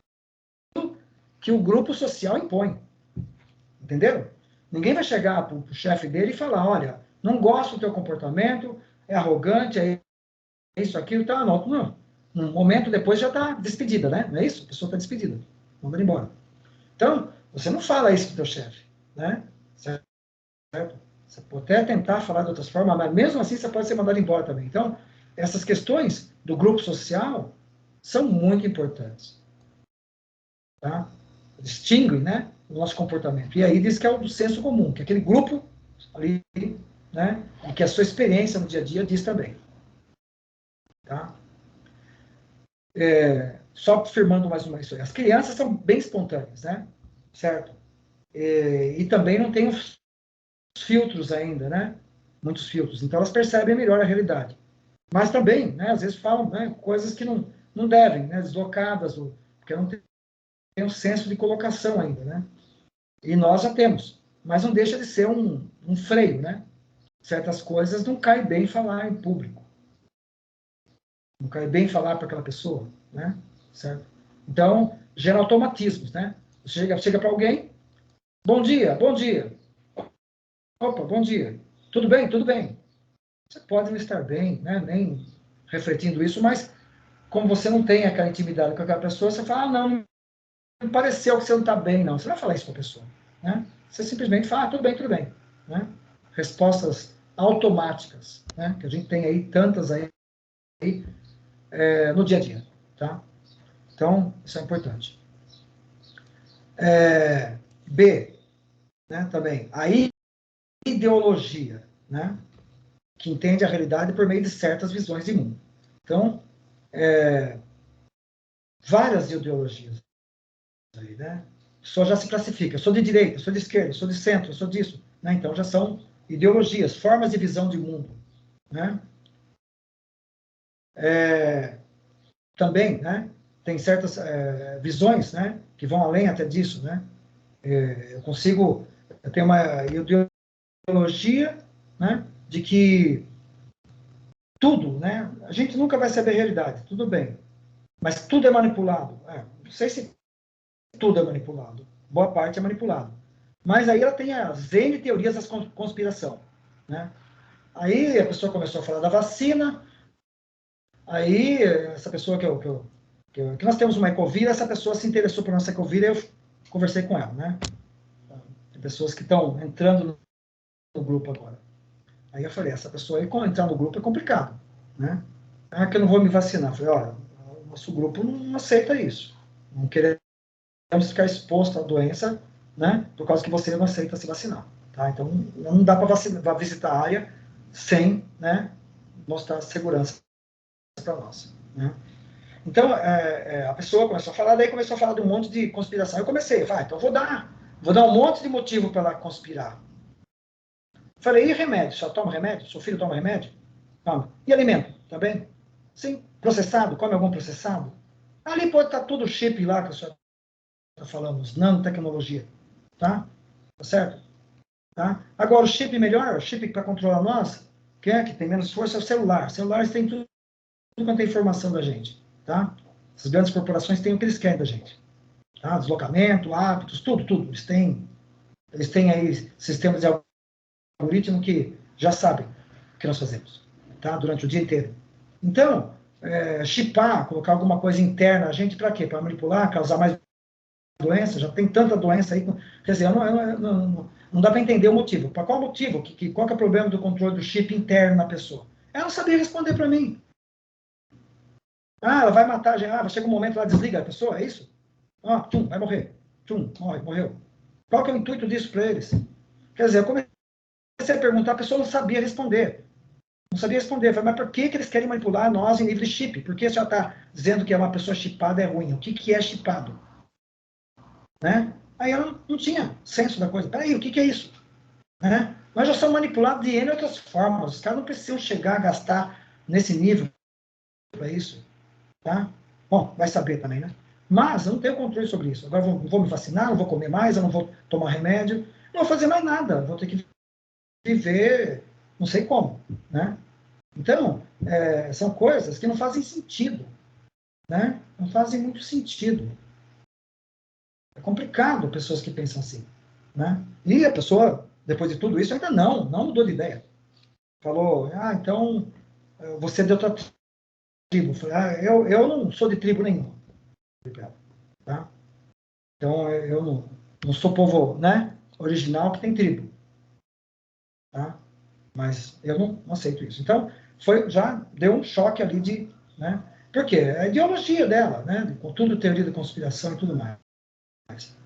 que o grupo social impõe. Entenderam? Ninguém vai chegar para o chefe dele e falar, olha, não gosto do teu comportamento, é arrogante, é isso, aquilo, tá, não. Não. Um momento depois já está despedida, né? Não é isso? A pessoa está despedida. Manda embora. Então, você não fala isso para o teu chefe, né? Certo? Você pode até tentar falar de outras formas, mas mesmo assim você pode ser mandado embora também. Então, essas questões do grupo social são muito importantes. Tá? Distinguem, né, o nosso comportamento. E aí diz que é o do senso comum, que é aquele grupo ali, né, e que a sua experiência no dia a dia diz também. Tá? Só afirmando mais uma vez, as crianças são bem espontâneas, né? Certo? E também não tem os filtros ainda, né? Muitos filtros. Então elas percebem melhor a realidade. Mas também, né, às vezes falam, né, coisas que não devem, né, deslocadas, porque não tem um senso de colocação ainda, né? E nós já temos. Mas não deixa de ser um freio, né? Certas coisas não cai bem falar em público. Não cai bem falar para aquela pessoa, né? Certo? Então, gera automatismos, né? Chega para alguém, bom dia, bom dia. Opa, bom dia. Tudo bem? Tudo bem. Você pode não estar bem, né? Nem refletindo isso, mas como você não tem aquela intimidade com aquela pessoa, você fala, ah, não pareceu que você não está bem, não. Você não vai falar isso para a pessoa, né? Você simplesmente fala, ah, tudo bem, né? Respostas automáticas, né? Que a gente tem aí tantas aí no dia a dia, tá? Então, isso é importante. B, né, também. Aí ideologia, né? Que entende a realidade por meio de certas visões de mundo. Então, várias ideologias aí, né? A pessoa já se classifica, eu sou de direita, eu sou de esquerda, eu sou de centro, eu sou disso, né? Então já são ideologias, formas de visão de mundo, né? Também, né? Tem certas visões, né? Que vão além até disso, né? Eu tenho uma ideologia, né? De que tudo, né? A gente nunca vai saber a realidade, tudo bem, mas tudo é manipulado. Não sei se tudo é manipulado, boa parte é manipulado. Mas aí ela tem as N teorias da conspiração, né? Aí a pessoa começou a falar da vacina, aí essa pessoa que nós temos uma ecovira, essa pessoa se interessou por nossa ecovira, eu conversei com ela, né? Tem pessoas que estão entrando no grupo agora. Aí eu falei, essa pessoa aí, quando entrar no grupo é complicado, né? Que eu não vou me vacinar. Eu falei, olha, o nosso grupo não aceita isso. Não queremos ficar exposto à doença, né? Por causa que você não aceita se vacinar, tá? Então, não dá para visitar a área sem, né, mostrar segurança para nós, né? Então, a pessoa começou a falar, daí começou a falar de um monte de conspiração. Eu comecei, então vou dar um monte de motivo para ela conspirar. Falei, e remédio? Só toma remédio? Seu filho toma remédio? Toma. E alimento? Também? Sim. Processado? Come algum processado? Ali pode estar tudo chip lá que a senhora está falando, os nanotecnologia. Tá? Tá certo? Tá? Agora, o chip melhor, o chip para controlar nós, que tem menos força, é o celular. Celulares têm tudo quanto é informação da gente. Tá? Essas grandes corporações têm o que eles querem da gente. Tá? Deslocamento, hábitos, tudo. Eles têm aí sistemas de algoritmo que já sabem o que nós fazemos, tá? Durante o dia inteiro. Então, chipar, colocar alguma coisa interna a gente para quê? Para manipular, causar mais doença? Já tem tanta doença aí. Quer dizer, não dá para entender o motivo. Para qual motivo? Qual que é o problema do controle do chip interno na pessoa? Ela não sabia responder para mim. Ela vai matar a gente. Chega um momento lá, desliga a pessoa, é isso? Vai morrer. Morreu. Qual que é o intuito disso para eles? Quer dizer, eu comecei a perguntar, a pessoa não sabia responder. Não sabia responder. Falei, mas por que eles querem manipular nós em nível de chip? Por que você já está dizendo que uma pessoa chipada é ruim? O que é chipado? Né? Aí ela não tinha senso da coisa. Peraí, o que é isso? Né? Nós já somos manipulados de N outras formas. Os caras não precisam chegar a gastar nesse nível para isso. Tá? Bom, vai saber também, né? Mas eu não tenho controle sobre isso. Agora vou me vacinar, não vou comer mais, eu não vou tomar remédio, não vou fazer mais nada. Vou ter que viver não sei como, né? Então, são coisas que não fazem sentido, né? Não fazem muito sentido. É complicado pessoas que pensam assim, né? E a pessoa, depois de tudo isso, ainda não mudou de ideia. Falou, então, você é de outra tribo. Falei, eu não sou de tribo nenhuma. Tá? Então, eu não sou povo, né, original que tem tribo. Tá? Mas eu não aceito isso. Então, já deu um choque ali né? Por quê? É a ideologia dela, né? Com tudo teoria da conspiração e tudo mais,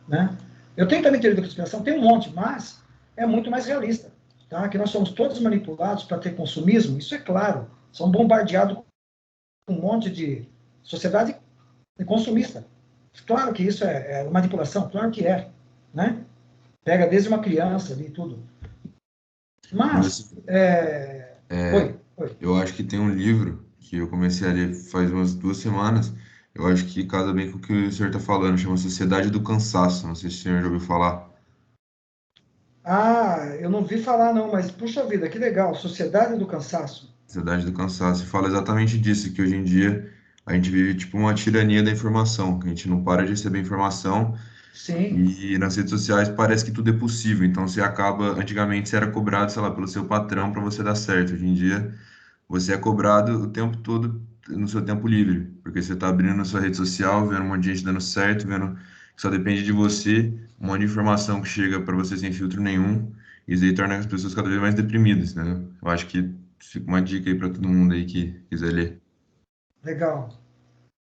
né? Eu tenho também teoria da conspiração, tem um monte, mas é muito mais realista, tá? Que nós somos todos manipulados para ter consumismo, isso é claro. São bombardeados com um monte de sociedade consumista. Claro que isso é manipulação, claro que né? Pega desde uma criança ali tudo. Mas, oi. Eu acho que tem um livro que eu comecei a ler faz umas 2 semanas. Eu acho que casa bem com o que o senhor está falando. Chama Sociedade do Cansaço. Não sei se o senhor já ouviu falar. Eu não vi falar não, mas puxa vida, que legal. Sociedade do Cansaço. Sociedade do Cansaço. E fala exatamente disso, que hoje em dia a gente vive tipo uma tirania da informação, que a gente não para de receber informação. Sim. E nas redes sociais parece que tudo é possível. Então você acaba, antigamente você era cobrado, sei lá, pelo seu patrão para você dar certo. Hoje em dia você é cobrado o tempo todo no seu tempo livre, porque você está abrindo na sua rede social, vendo um monte de gente dando certo, vendo que só depende de você, um monte de informação que chega para você sem filtro nenhum, e isso aí torna as pessoas cada vez mais deprimidas, né? Eu acho que fica uma dica aí para todo mundo aí que quiser ler. Legal.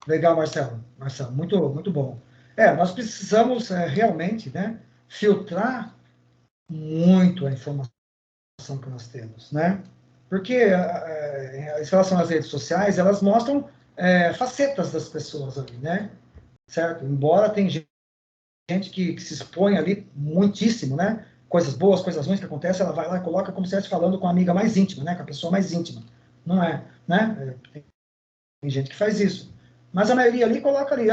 Legal, Marcelo. Marcelo, muito, muito bom. Nós precisamos realmente, né, filtrar muito a informação que nós temos, né? Porque em relação às redes sociais, elas mostram facetas das pessoas ali, né? Certo? Embora tem gente que se expõe ali muitíssimo, né? Coisas boas, coisas ruins que acontecem, ela vai lá e coloca como se estivesse falando com a amiga mais íntima, né? Com a pessoa mais íntima. Não é, né? Tem gente que faz isso. Mas a maioria ali coloca ali,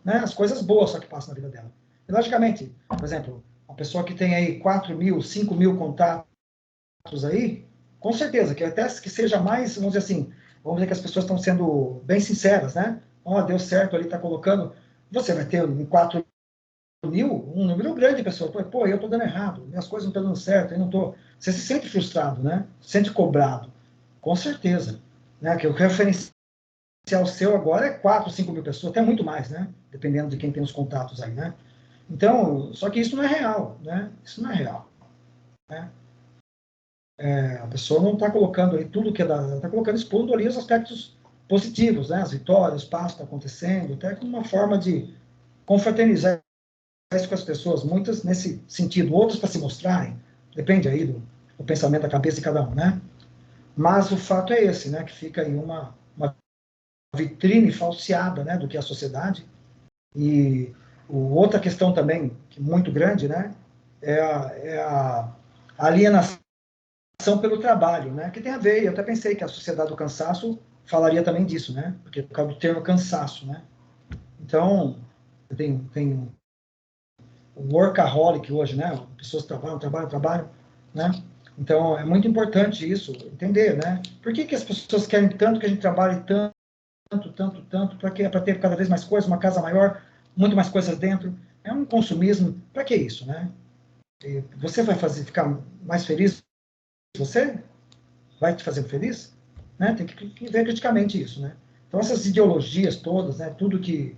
né, as coisas boas só que passam na vida dela. E, logicamente, por exemplo, uma pessoa que tem aí 4.000, 5.000 contatos aí, com certeza, que até que seja mais, vamos dizer assim, vamos dizer que as pessoas estão sendo bem sinceras, né? Deu certo ali, está colocando, você vai ter em 4.000, um número grande de pessoas, pô, eu estou dando errado, minhas coisas não estão dando certo, eu não estou... Você se sente frustrado, né? Se sente cobrado, com certeza. Né? Que o referencial seu agora é 4, 5 mil pessoas, até muito mais, né? Dependendo de quem tem os contatos aí, né? Então, só que isso não é real, né? Isso não é real, né? A pessoa não está colocando ali tudo que é da... Está colocando, expondo ali os aspectos positivos, né? As vitórias, os passos que estão acontecendo, até como uma forma de confraternizar isso com as pessoas, muitas nesse sentido, outras para se mostrarem, depende aí do pensamento da cabeça de cada um, né? Mas o fato é esse, né? Que fica aí uma vitrine falseada, né? Do que é a sociedade. E outra questão também, muito grande, né? É a alienação pelo trabalho, né? Que tem a ver, eu até pensei que a sociedade do cansaço falaria também disso, né? Porque por causa do termo cansaço, né? Então, tem o workaholic hoje, né? Pessoas trabalham, né? Então, é muito importante isso, entender, né? Por que as pessoas querem tanto que a gente trabalhe tanto, para quê? Para ter cada vez mais coisas, uma casa maior, muito mais coisas dentro. É um consumismo. Para que isso, né? E você vai ficar mais feliz? Você vai te fazer feliz? Né? Tem que ver criticamente isso, né? Então, essas ideologias todas, né? Tudo que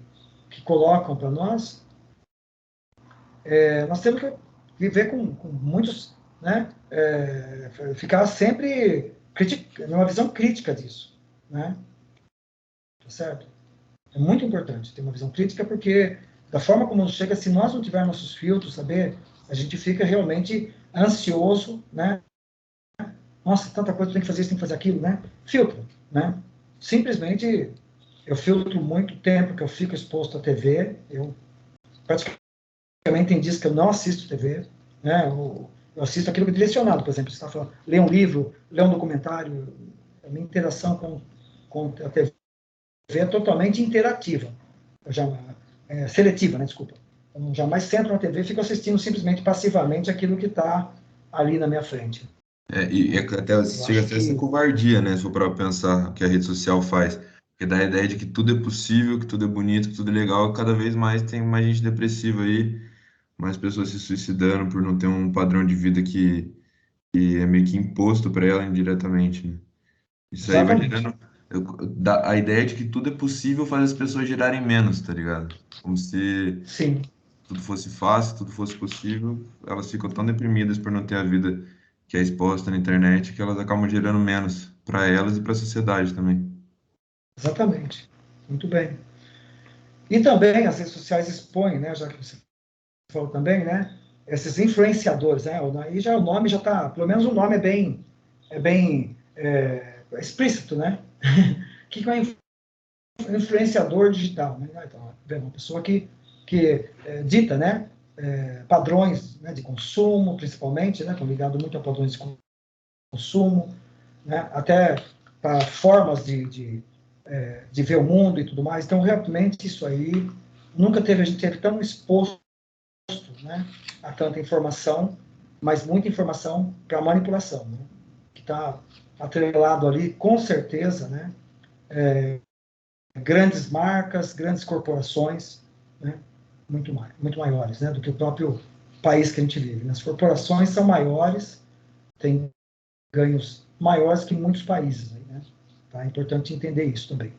colocam para nós, nós temos que viver com muitos, né? Ficar sempre numa visão crítica disso, né? Tá certo? É muito importante ter uma visão crítica, porque da forma como nos chega, se nós não tivermos nossos filtros, saber, a gente fica realmente ansioso, né? Nossa, tanta coisa, tem que fazer isso, tem que fazer aquilo, né? Filtro, né? Simplesmente, eu filtro muito tempo que eu fico exposto à TV, eu praticamente tem dias que eu não assisto TV, né? Eu assisto aquilo que é direcionado, por exemplo, você está falando, ler um livro, ler um documentário, a minha interação com a TV é totalmente interativa. Seletiva, né? Desculpa. Eu jamais sento na TV e fico assistindo simplesmente passivamente aquilo que está ali na minha frente. E até chega a ser essa covardia, né? Se for para pensar o que a rede social faz. Porque dá a ideia de que tudo é possível, que tudo é bonito, que tudo é legal, cada vez mais tem mais gente depressiva aí, mais pessoas se suicidando por não ter um padrão de vida que é meio que imposto para ela indiretamente, né? Isso aí vai Exatamente. gerando a ideia de que tudo é possível faz as pessoas gerarem menos, tá ligado? Como se Sim, tudo fosse fácil, tudo fosse possível, elas ficam tão deprimidas por não ter a vida que é exposta na internet que elas acabam gerando menos para elas e para a sociedade também. exatamente. Muito bem. E também as redes sociais expõem, né, já que você falou também, né, esses influenciadores, né, aí já o nome já está, pelo menos o nome é explícito, né? O que é um influenciador digital? Né? Então, uma pessoa que dita, né, padrões, né, de consumo, principalmente, né, estão ligados muito a padrões de consumo, né, até para formas de ver o mundo e tudo mais. Então, realmente, isso aí, a gente teve tão exposto, né, a tanta informação, mas muita informação para manipulação, né, que está atrelado ali, com certeza, né, grandes marcas, grandes corporações, né, muito maiores, né, do que o próprio país que a gente vive. As corporações são maiores, têm ganhos maiores que muitos países, né? Tá? É importante entender isso também.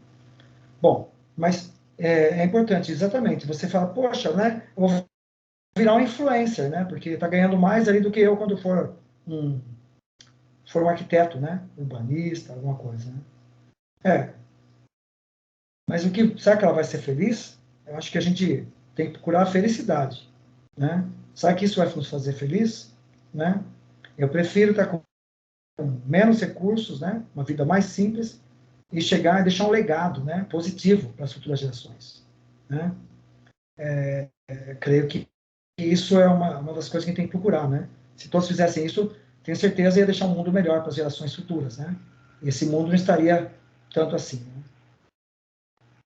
Bom, mas é importante, exatamente, você fala, poxa, né, eu vou virar um influencer, né, porque está ganhando mais ali do que eu quando for um arquiteto, né, urbanista, alguma coisa, né. Mas será que ela vai ser feliz? Eu acho que a gente tem que procurar a felicidade, né? Será que isso vai nos fazer feliz? Né? Eu prefiro estar menos recursos, né? Uma vida mais simples, e chegar e deixar um legado, né? Positivo para as futuras gerações, né? Creio que isso é uma das coisas que a gente tem que procurar, né? Se todos fizessem isso, tenho certeza ia deixar um mundo melhor para as gerações futuras, né? E esse mundo não estaria tanto assim, né?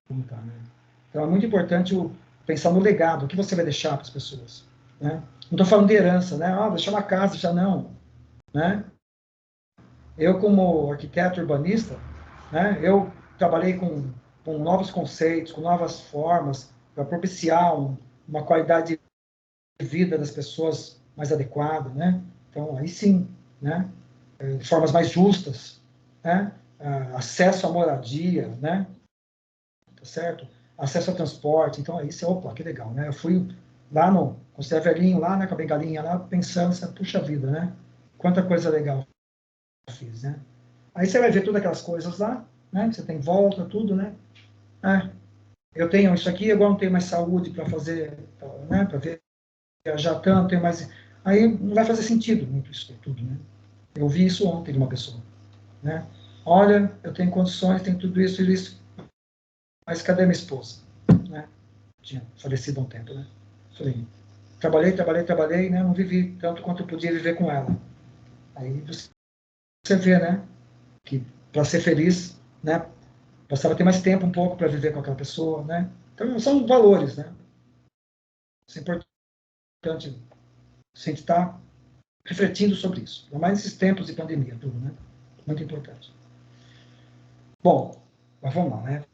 Como tá, né? Então é muito importante pensar no legado, o que você vai deixar para as pessoas, né? Não estou falando de herança, né? Deixar uma casa, já não, né? Eu, como arquiteto urbanista, né? Eu trabalhei com novos conceitos, com novas formas para propiciar uma qualidade de vida das pessoas mais adequada, né? Então, aí sim, né? Formas mais justas, né? Acesso à moradia, né? Tá certo? Acesso ao transporte. Então, aí você, opa, que legal, né? Eu fui lá quando você é velhinho, lá, né, com a bengalinha lá, pensando, assim, puxa vida, né? Quanta coisa legal eu fiz, né? Aí você vai ver todas aquelas coisas lá, né? Você tem volta, tudo, né? Eu tenho isso aqui, agora não tenho mais saúde para fazer, né? Para viajar tanto, tenho mais. Aí não vai fazer sentido muito isso tudo, né? Eu vi isso ontem de uma pessoa, né? Olha, eu tenho condições, tenho tudo isso e isso, mas cadê minha esposa? Né? Tinha falecido há um tempo, né? Falei, trabalhei, né? Não vivi tanto quanto eu podia viver com ela. Aí você vê, né? Que para ser feliz, né? Precisava ter mais tempo um pouco para viver com aquela pessoa, né? Então são valores, né? Isso é importante a gente estar refletindo sobre isso, ainda mais nesses tempos de pandemia, tudo, né? Muito importante. Bom, mas vamos lá, né?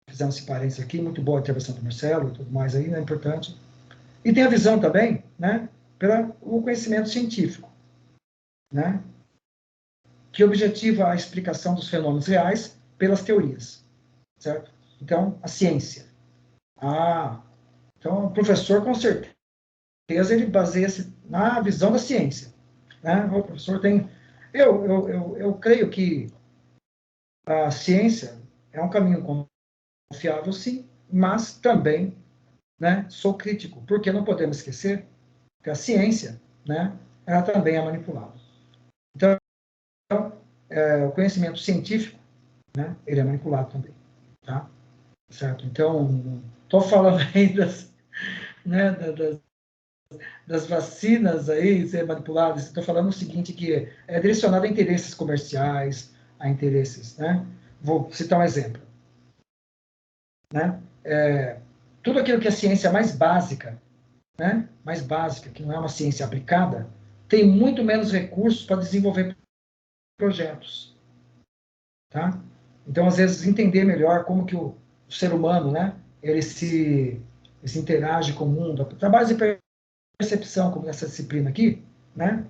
Fizemos esse parênteses aqui, muito boa a intervenção do Marcelo e tudo mais aí, é importante. E tem a visão também, né? Pelo conhecimento científico, né? Que objetiva a explicação dos fenômenos reais pelas teorias, certo? Então, a ciência. Então o professor, com certeza, ele baseia-se na visão da ciência, né? O professor tem... Eu creio que a ciência é um caminho confiável, sim, mas também, né, sou crítico, porque não podemos esquecer que a ciência, né, ela também é manipulada. Então, o conhecimento científico, né, ele é manipulado também, tá? Certo? Então, estou falando aí né, das vacinas aí ser manipuladas, estou falando o seguinte, que é direcionado a interesses comerciais, a interesses, né? Vou citar um exemplo, né? Tudo aquilo que é ciência mais básica, né? Mais básica, que não é uma ciência aplicada, tem muito menos recursos para desenvolver projetos, tá? Então, às vezes, entender melhor como que o ser humano, né? Ele se interage com o mundo. Trabalhos de percepção, como essa disciplina aqui, né?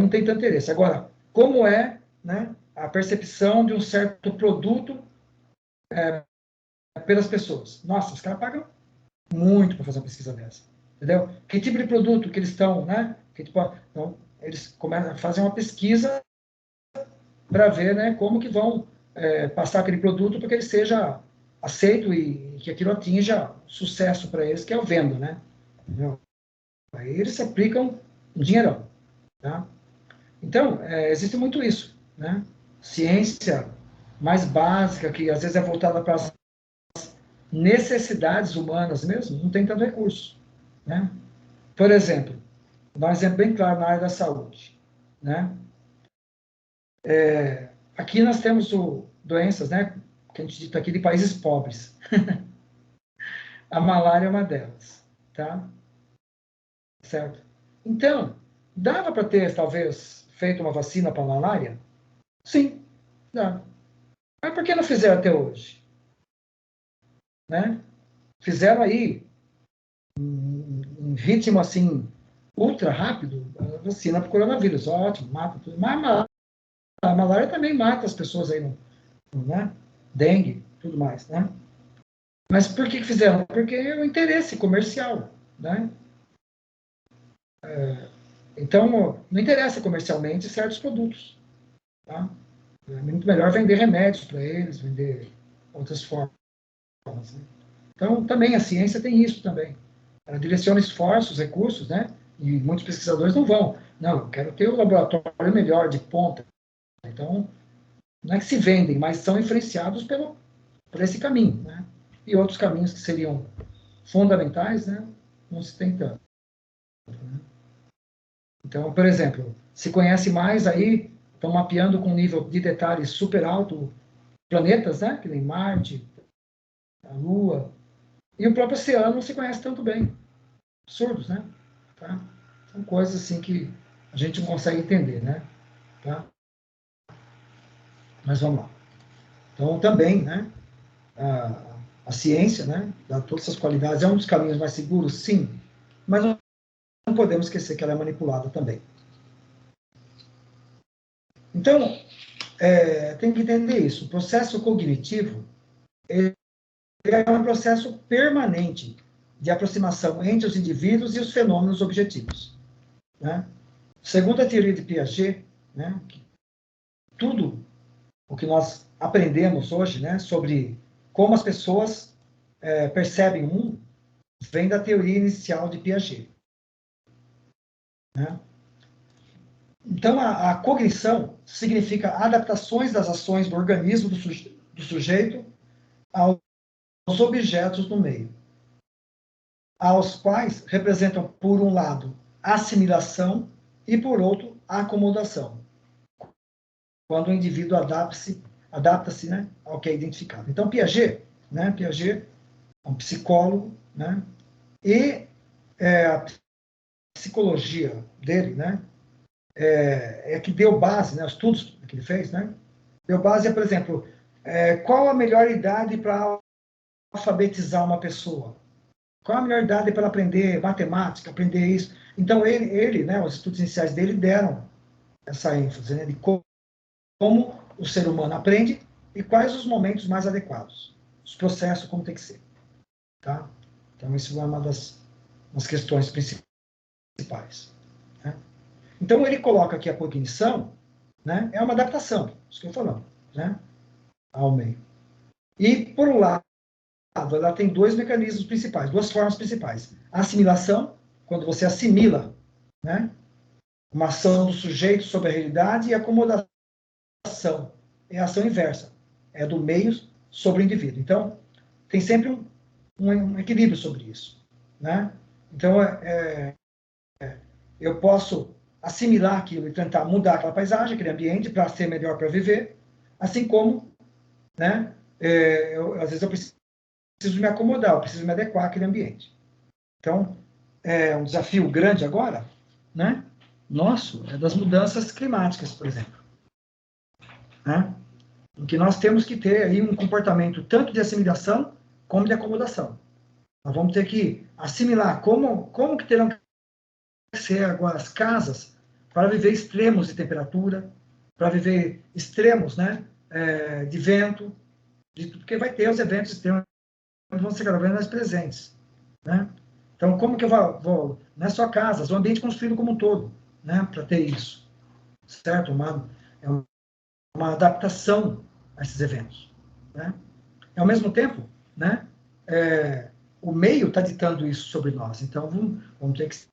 Não tem tanto interesse. Agora, como é, né, a percepção de um certo produto pelas pessoas? Nossa, os caras pagam muito para fazer uma pesquisa dessa, entendeu? Que tipo de produto que eles estão, né? Então, eles começam a fazer uma pesquisa para ver, né, como que vão passar aquele produto para que ele seja aceito e que aquilo atinja sucesso para eles, que é o venda, né? Entendeu? Aí eles se aplicam um dinheirão, tá? Então, existe muito isso, né? Ciência mais básica, que às vezes é voltada para as necessidades humanas mesmo, não tem tanto recurso, né? Por exemplo, vou dar um exemplo bem claro na área da saúde, né? Aqui nós temos doenças, né? Que a gente dita aqui de países pobres. A malária é uma delas, tá? Certo? Então, dava para ter, talvez, feito uma vacina para a malária? Sim, dá. Mas por que não fizeram até hoje? Né? Fizeram aí, em ritmo assim, ultra rápido, a vacina para o coronavírus. Ótimo, mata tudo. Mas a malária também mata as pessoas aí, né? Dengue, tudo mais, né? Mas por que fizeram? Porque é o interesse comercial, né? Então, não interessa comercialmente certos produtos, tá? É muito melhor vender remédios para eles, vender outras formas. Né? Então, também a ciência tem isso também. Ela direciona esforços, recursos, né? E muitos pesquisadores não vão. Não, eu quero ter um laboratório melhor, de ponta, Então, não é que se vendem, mas são influenciados por esse caminho, né? E outros caminhos que seriam fundamentais, né? Não se tem tanto. Né? Então, por exemplo, se conhece mais aí, estão mapeando com um nível de detalhe super alto planetas, né? Que nem Marte, a Lua, e o próprio oceano não se conhece tanto bem. Absurdos, né? Tá? São coisas assim que a gente não consegue entender, né? Tá? Mas vamos lá. Então, também, né? A ciência, né? Dá todas essas qualidades. É um dos caminhos mais seguros, sim. Mas não podemos esquecer que ela é manipulada também. Então, tem que entender isso. O processo cognitivo ele é um processo permanente de aproximação entre os indivíduos e os fenômenos objetivos. Né? Segundo a teoria de Piaget, né, tudo o que nós aprendemos hoje, né, sobre como as pessoas percebem o mundo, vem da teoria inicial de Piaget. Né? Então, a cognição significa adaptações das ações do organismo do sujeito aos objetos no meio, aos quais representam, por um lado, assimilação e, por outro, acomodação, quando o indivíduo adapta-se, né, ao que é identificado. Então, Piaget é um psicólogo, né, e a psicologia dele, né, que deu base, né, os estudos que ele fez, né, deu base, por exemplo, qual a melhor idade para alfabetizar uma pessoa? Qual a melhor idade para aprender matemática, aprender isso? Então, ele, né, os estudos iniciais dele deram essa ênfase, né, de como o ser humano aprende e quais os momentos mais adequados, os processos, como tem que ser. Tá? Então, isso é uma das questões principais. Né? Então, ele coloca que a cognição, né, é uma adaptação, isso que eu estou falando, né, ao meio. E, por um lado, ela tem dois mecanismos principais, duas formas principais. A assimilação, quando você assimila, né, uma ação do sujeito sobre a realidade, e a acomodação é a ação inversa, é do meio sobre o indivíduo. Então, tem sempre um equilíbrio sobre isso. Né? Então, eu posso assimilar aquilo e tentar mudar aquela paisagem, aquele ambiente, para ser melhor para viver, assim como, né, às vezes eu preciso me acomodar, eu preciso me adequar àquele ambiente. Então, é um desafio grande agora, né, nosso, é das mudanças climáticas, por exemplo. Né, em que nós temos que ter aí um comportamento tanto de assimilação como de acomodação. Nós vamos ter que assimilar como que terão que ser agora as casas para viver extremos de temperatura, para viver extremos, né, de vento, porque vai ter os eventos extremos que vão ser cada vez mais presentes. Né? Então, como que eu vou não é só casas, o ambiente construído como um todo, né, para ter isso. Certo? É uma adaptação a esses eventos. Né? E, ao mesmo tempo, né, o meio está ditando isso sobre nós. Então, vamos ter que...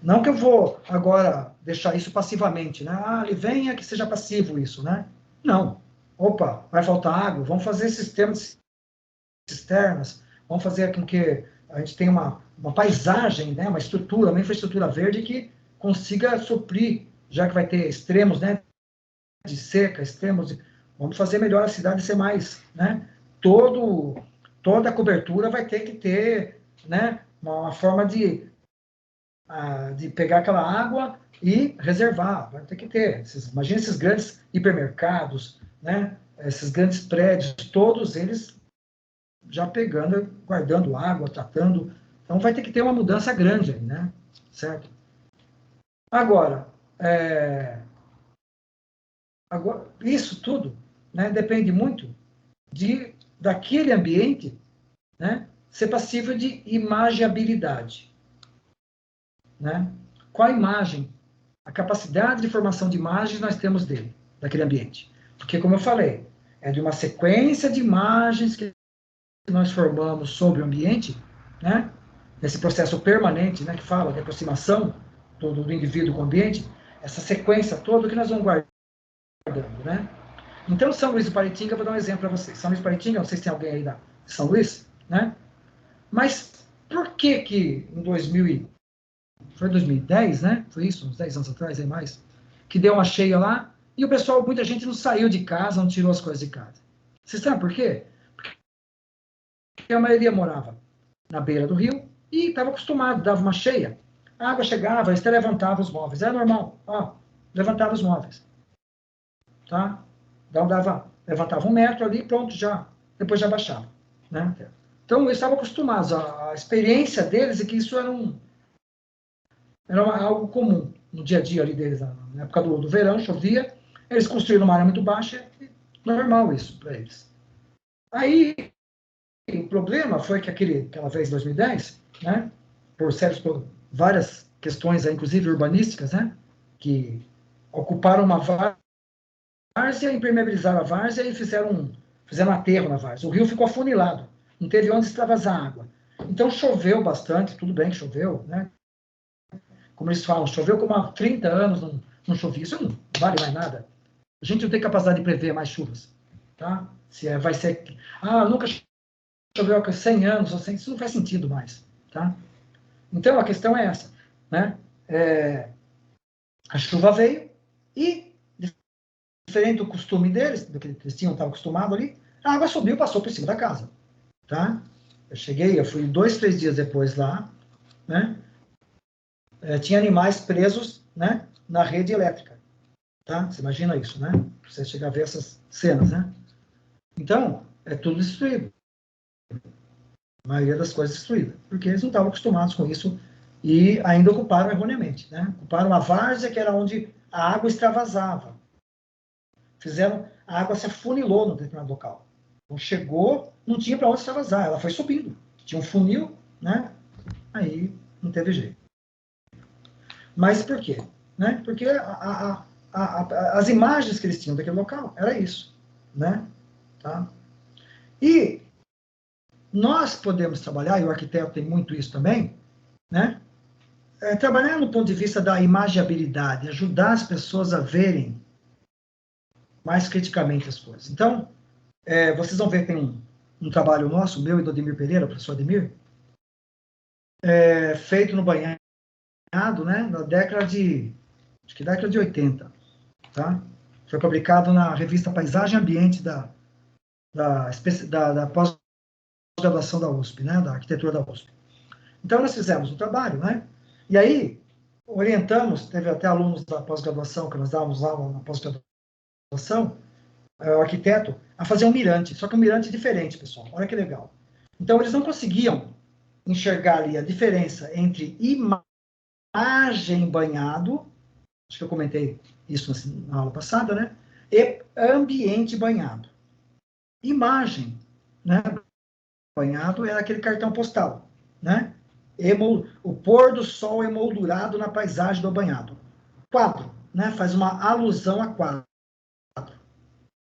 Não que eu vou agora deixar isso passivamente, né? Ele venha que seja passivo isso, né? Não. Opa, vai faltar água, vamos fazer sistemas cisternas, vamos fazer com que a gente tenha uma paisagem, né? Uma estrutura, uma infraestrutura verde que consiga suprir, já que vai ter extremos, né? De seca, extremos, vamos fazer melhor a cidade ser mais, né? Toda a cobertura vai ter que ter, né? Uma forma de pegar aquela água e reservar, vai ter que ter. Imagina esses grandes hipermercados, né? Esses grandes prédios, todos eles já pegando, guardando água, tratando. Então vai ter que ter uma mudança grande aí, né? Certo? Agora, isso tudo, né, depende muito daquele ambiente, né, ser passível de imagiabilidade. Né? Qual a imagem, a capacidade de formação de imagens nós temos dele, daquele ambiente? Porque, como eu falei, é de uma sequência de imagens que nós formamos sobre o ambiente, né? Nesse processo permanente, né, que fala de aproximação do indivíduo com o ambiente, essa sequência toda que nós vamos Então, São Luís do Paritinga, vou dar um exemplo para vocês. São Luís do Paritinga, não sei se tem alguém aí de São Luís, né? Mas por que que em 2010, né? Foi isso, uns 10 anos atrás, aí mais, que deu uma cheia lá, e o pessoal, muita gente não saiu de casa, não tirou as coisas de casa. Vocês sabem por quê? Porque a maioria morava na beira do rio e estava acostumado, dava uma cheia, a água chegava, eles até levantavam os móveis, era normal, ó, levantava os móveis, tá? Então levantava 1 metro ali, pronto, já, depois já baixava, né? Então eles estavam acostumados, a experiência deles é que isso era algo comum no dia a dia ali deles, na época do verão, chovia, eles construíram uma área muito baixa, normal isso para eles. Aí, o problema foi que aquela vez, em 2010, né, por várias questões, inclusive urbanísticas, né, que ocuparam uma várzea, impermeabilizaram a várzea e fizeram um aterro na várzea. O rio ficou afunilado, não teve onde extravasar água. Então choveu bastante, tudo bem que choveu, né? Como eles falam, choveu como há 30 anos, não chovia. Isso não vale mais nada. A gente não tem capacidade de prever mais chuvas. Tá? Vai ser... nunca choveu há 100 anos, ou 100, isso não faz sentido mais. Tá? Então, a questão é essa. Né? A chuva veio e, diferente do costume deles, do que eles estavam acostumados ali, a água subiu e passou por cima da casa. Tá? Eu fui 2, 3 dias depois lá, né? Tinha animais presos, né, na rede elétrica. Tá? Você imagina isso, né? Você chega a ver essas cenas, né? Então, é tudo destruído. A maioria das coisas destruída. Porque eles não estavam acostumados com isso e ainda ocuparam erroneamente, né? Ocuparam a várzea, que era onde a água extravasava. A água se afunilou no determinado local. Então, chegou, não tinha para onde extravasar, ela foi subindo. Tinha um funil, né? Aí não teve jeito. Mas por quê? Né? Porque as imagens que eles tinham daquele local era isso, né? Tá? E nós podemos trabalhar, e o arquiteto tem muito isso também, né? Trabalhar no ponto de vista da imaginabilidade, ajudar as pessoas a verem mais criticamente as coisas. Então, vocês vão ver que tem um trabalho nosso, meu e do Ademir Pereira, o professor Ademir, feito no banhado, né? Na década de 80, tá? Foi publicado na revista Paisagem e Ambiente da pós-graduação da USP, né? Da arquitetura da USP. Então, nós fizemos um trabalho, né? E aí, orientamos, teve até alunos da pós-graduação, que nós dávamos aula na pós-graduação, o arquiteto, a fazer um mirante, só que um mirante diferente, pessoal. Olha que legal. Então, eles não conseguiam enxergar ali a diferença entre imagem banhado, acho que eu comentei isso na aula passada, né? E ambiente banhado. Imagem, né? Banhado é aquele cartão postal, né? O pôr do sol emoldurado na paisagem do banhado. Quadro, né? Faz uma alusão a quadro,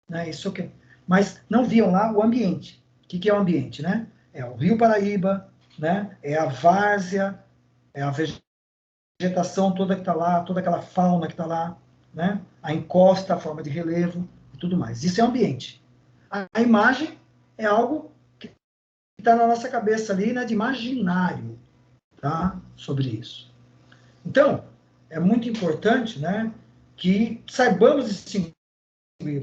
né? Isso que. Mas não viam lá o ambiente. O que é o ambiente, né? É o Rio Paraíba, né? É a várzea, é a vegetação toda que está lá, toda aquela fauna que está lá, né? A encosta, a forma de relevo e tudo mais. Isso é ambiente. A imagem é algo que está na nossa cabeça ali, né, de imaginário, tá? Sobre isso. Então, é muito importante, né, que saibamos distinguir.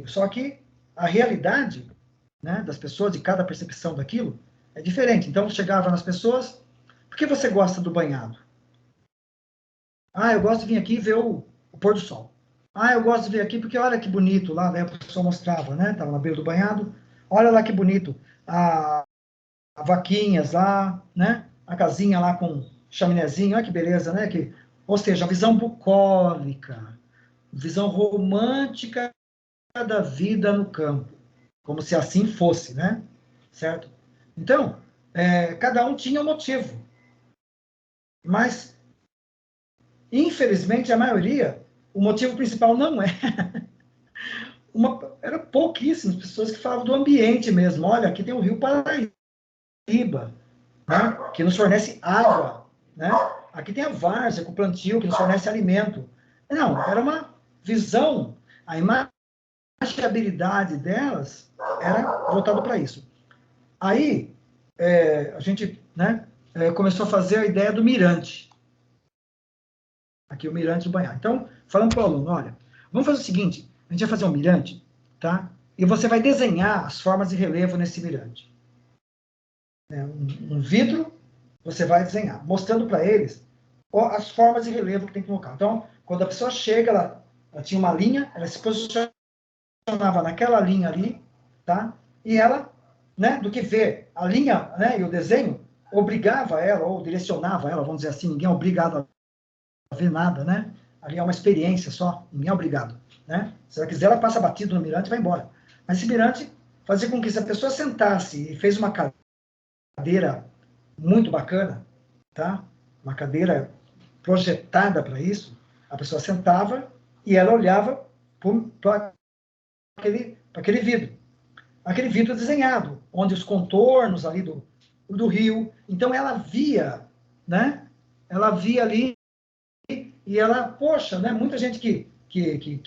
Só que a realidade, né, das pessoas, de cada percepção daquilo, é diferente. Então, chegava nas pessoas, por que você gosta do banhado? Eu gosto de vir aqui ver o pôr do sol. Eu gosto de vir aqui porque olha que bonito lá, né? A pessoa mostrava, né? Estava na beira do banhado. Olha lá que bonito. A vaquinhas lá, né? A casinha lá com chaminézinho. Olha que beleza, né? Ou seja, a visão bucólica, visão romântica da vida no campo. Como se assim fosse, né? Certo? Então, cada um tinha um motivo. Mas, infelizmente, a maioria, o motivo principal não é. Era pouquíssimas pessoas que falavam do ambiente mesmo. Olha, aqui tem o Rio Paraíba, né, que nos fornece água. Né? Aqui tem a várzea com plantio, que nos fornece alimento. Não, era uma visão. A imagem habilidade delas era voltada para isso. Aí, a gente, né, começou a fazer a ideia do mirante. Aqui, o mirante do banhar. Então, falando para o aluno, olha, vamos fazer o seguinte, a gente vai fazer um mirante, tá? E você vai desenhar as formas de relevo nesse mirante. Um vidro, você vai desenhar, mostrando para eles as formas de relevo que tem que colocar. Então, quando a pessoa chega, ela tinha uma linha, ela se posicionava naquela linha ali, tá? E ela, né, do que ver a linha, né, e o desenho, obrigava ela, ou direcionava ela, vamos dizer assim, ninguém é obrigado a ver nada, né? Ali é uma experiência só, ninguém é obrigado, né? Se ela quiser, ela passa batido no mirante e vai embora. Mas esse mirante fazia com que, se a pessoa sentasse e fez uma cadeira muito bacana, tá? Uma cadeira projetada para isso, a pessoa sentava e ela olhava para aquele vidro. Aquele vidro desenhado, onde os contornos ali do rio. Então ela via, né? Ela via ali e ela, poxa, né? Muita gente que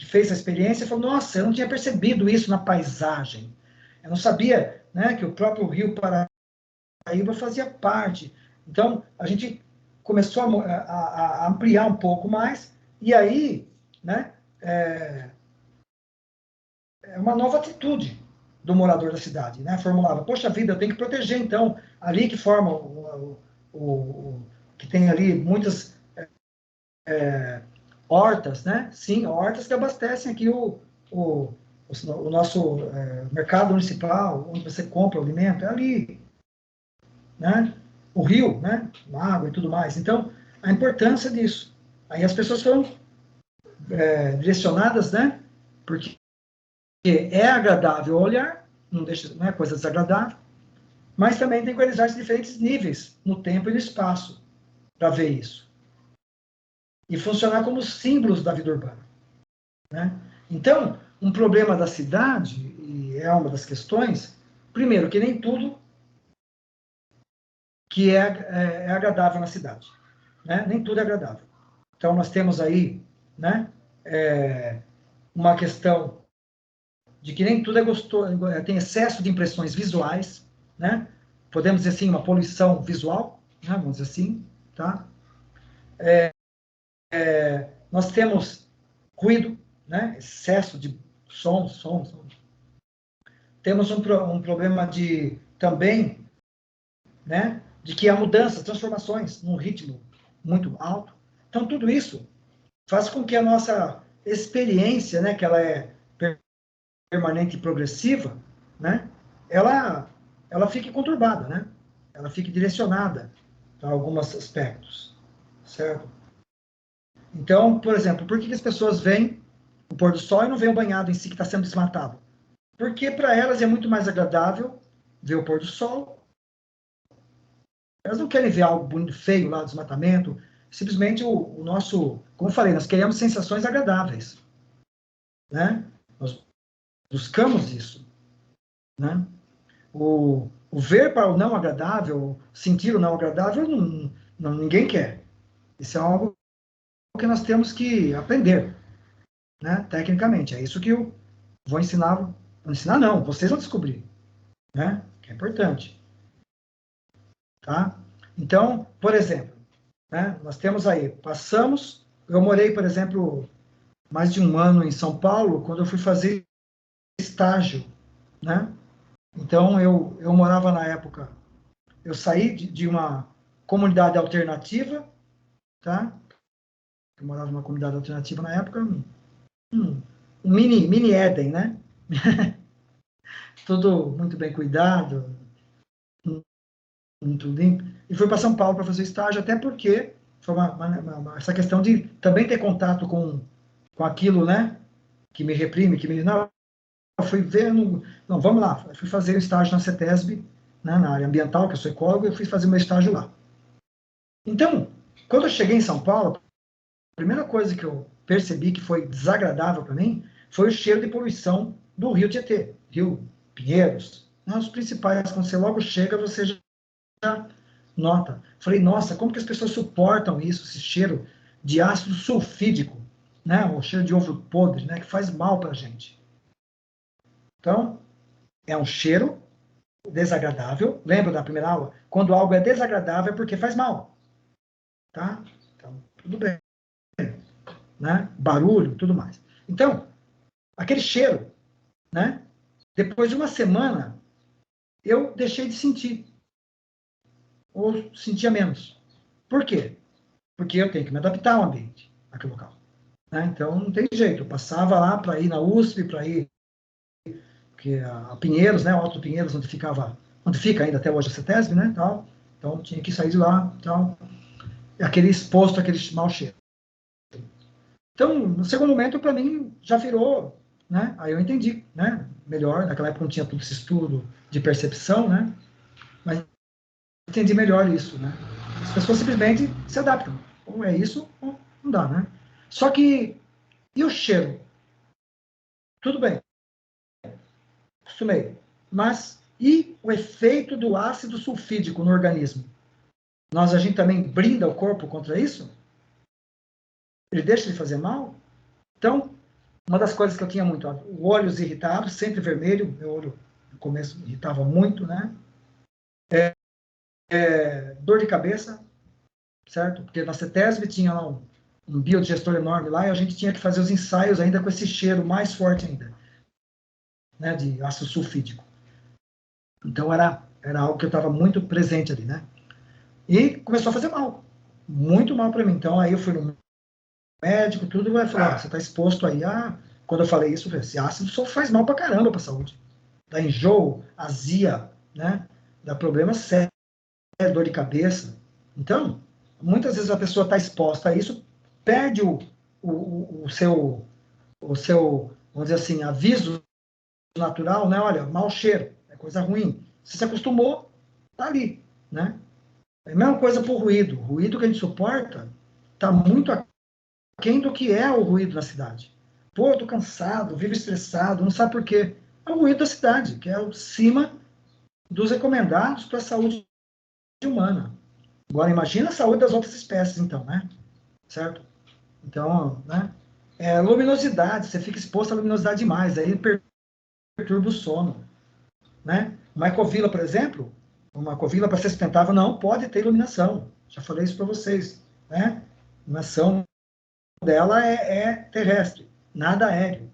fez a experiência falou, nossa, eu não tinha percebido isso na paisagem. Eu não sabia, né, que o próprio rio Paraíba fazia parte. Então, a gente começou a ampliar um pouco mais, e aí, né, é uma nova atitude do morador da cidade, né? Formulava, poxa vida, eu tenho que proteger, então, ali que forma que tem ali muitas hortas, né? Sim, hortas que abastecem aqui o nosso mercado municipal, onde você compra o alimento, é ali, né? O rio, né? Água e tudo mais. Então, a importância disso. Aí as pessoas foram direcionadas, né? Porque é agradável olhar, não deixa, não é coisa desagradável, mas também tem que realizar diferentes níveis no tempo e no espaço para ver isso. E funcionar como símbolos da vida urbana, né? Então, um problema da cidade, e é uma das questões, primeiro, que nem tudo que é agradável na cidade, né? Nem tudo é agradável. Então, nós temos aí, né, uma questão de que nem tudo é gostoso, tem excesso de impressões visuais, né? Podemos dizer assim, uma poluição visual, né? Vamos dizer assim, tá? Nós temos ruído, né? Excesso de som. Temos um problema de também, né? De que há mudanças, transformações num ritmo muito alto. Então, tudo isso faz com que a nossa experiência, né? Que ela é permanente e progressiva, né? Ela fique conturbada, né? Ela fique direcionada para alguns aspectos, certo? Então, por exemplo, por que as pessoas veem o pôr do sol e não veem o banhado em si que está sendo desmatado? Porque para elas é muito mais agradável ver o pôr do sol. Elas não querem ver algo bonito, feio lá, desmatamento. Simplesmente o nosso, como eu falei, nós queremos sensações agradáveis, né? Nós buscamos isso, né? O ver para o não agradável, sentir o não agradável, ninguém quer. Isso é algo que nós temos que aprender, né? Tecnicamente. É isso que eu vou ensinar. Vou ensinar não, vocês vão descobrir, né? Que é importante, tá? Então, por exemplo, né? Nós temos aí, eu morei, por exemplo, mais de um ano em São Paulo, quando eu fui fazer estágio, né? Então, eu morava na época, eu saí de uma comunidade alternativa, tá? Eu morava numa comunidade alternativa na época, um mini Éden, né? Tudo muito bem cuidado, muito limpo. E fui para São Paulo para fazer estágio, até porque foi essa questão de também ter contato com aquilo, né? Que me reprime, que me... Não, eu fui ver, não, vamos lá. Eu fui fazer o estágio na CETESB, né, na área ambiental, que eu sou ecólogo, eu fui fazer meu estágio lá. Então, quando eu cheguei em São Paulo, a primeira coisa que eu percebi que foi desagradável para mim foi o cheiro de poluição do Rio Tietê, Rio Pinheiros, né, os principais. Quando você logo chega, você já nota. Falei, nossa, como que as pessoas suportam isso, esse cheiro de ácido sulfídico, né, o cheiro de ovo podre, né, que faz mal para a gente. Então, é um cheiro desagradável. Lembra da primeira aula? Quando algo é desagradável é porque faz mal. Tá? Então, tudo bem. Né? Barulho, tudo mais. Então, aquele cheiro, né? Depois de uma semana, eu deixei de sentir. Ou sentia menos. Por quê? Porque eu tenho que me adaptar ao ambiente, naquele local. Né? Então, não tem jeito. Eu passava lá para ir na USP, para ir que a Pinheiros, né, o Alto Pinheiros, onde fica ainda até hoje a CETESB, né, tal. Então, tinha que sair de lá, tal. Aquele exposto, aquele mau cheiro. Então, no segundo momento, para mim, já virou, né, aí eu entendi, né, melhor, naquela época não tinha todo esse estudo de percepção, né, mas entendi melhor isso, né. As pessoas simplesmente se adaptam. Ou é isso, ou não dá, né. Só que, e o cheiro? Tudo bem, acostumei. Mas, e o efeito do ácido sulfídico no organismo? A gente também blinda o corpo contra isso? Ele deixa de fazer mal? Então, uma das coisas que eu tinha muito, olhos irritados, sempre vermelho, meu olho no começo irritava muito, né? Dor de cabeça, certo? Porque na CETESB tinha lá um biodigestor enorme lá e a gente tinha que fazer os ensaios ainda com esse cheiro mais forte ainda, né? De ácido sulfídico. Então, era algo que eu estava muito presente ali, né? E começou a fazer mal, muito mal para mim. Então, aí eu fui no médico, tudo, vai falar, você está exposto aí a... Quando eu falei isso, esse ácido só faz mal para caramba para a saúde. Dá enjoo, azia, né? Dá problema sério, dor de cabeça. Então, muitas vezes a pessoa está exposta a isso, perde o seu, vamos dizer assim, aviso natural, né? Olha, mau cheiro, é coisa ruim. Você se acostumou, tá ali, né? É a mesma coisa por ruído. O ruído que a gente suporta está muito aquém do que é o ruído na cidade. Pô, eu tô cansado, vivo estressado, não sabe por quê. É o ruído da cidade, que é acima dos recomendados para a saúde humana. Agora, imagina a saúde das outras espécies, então, né? Certo? Então, né? Luminosidade, você fica exposto à luminosidade demais, aí perturba o sono, né? Uma ecovila, por exemplo, uma ecovila para ser sustentável não pode ter iluminação. Já falei isso para vocês, né? Iluminação dela é terrestre, nada aéreo,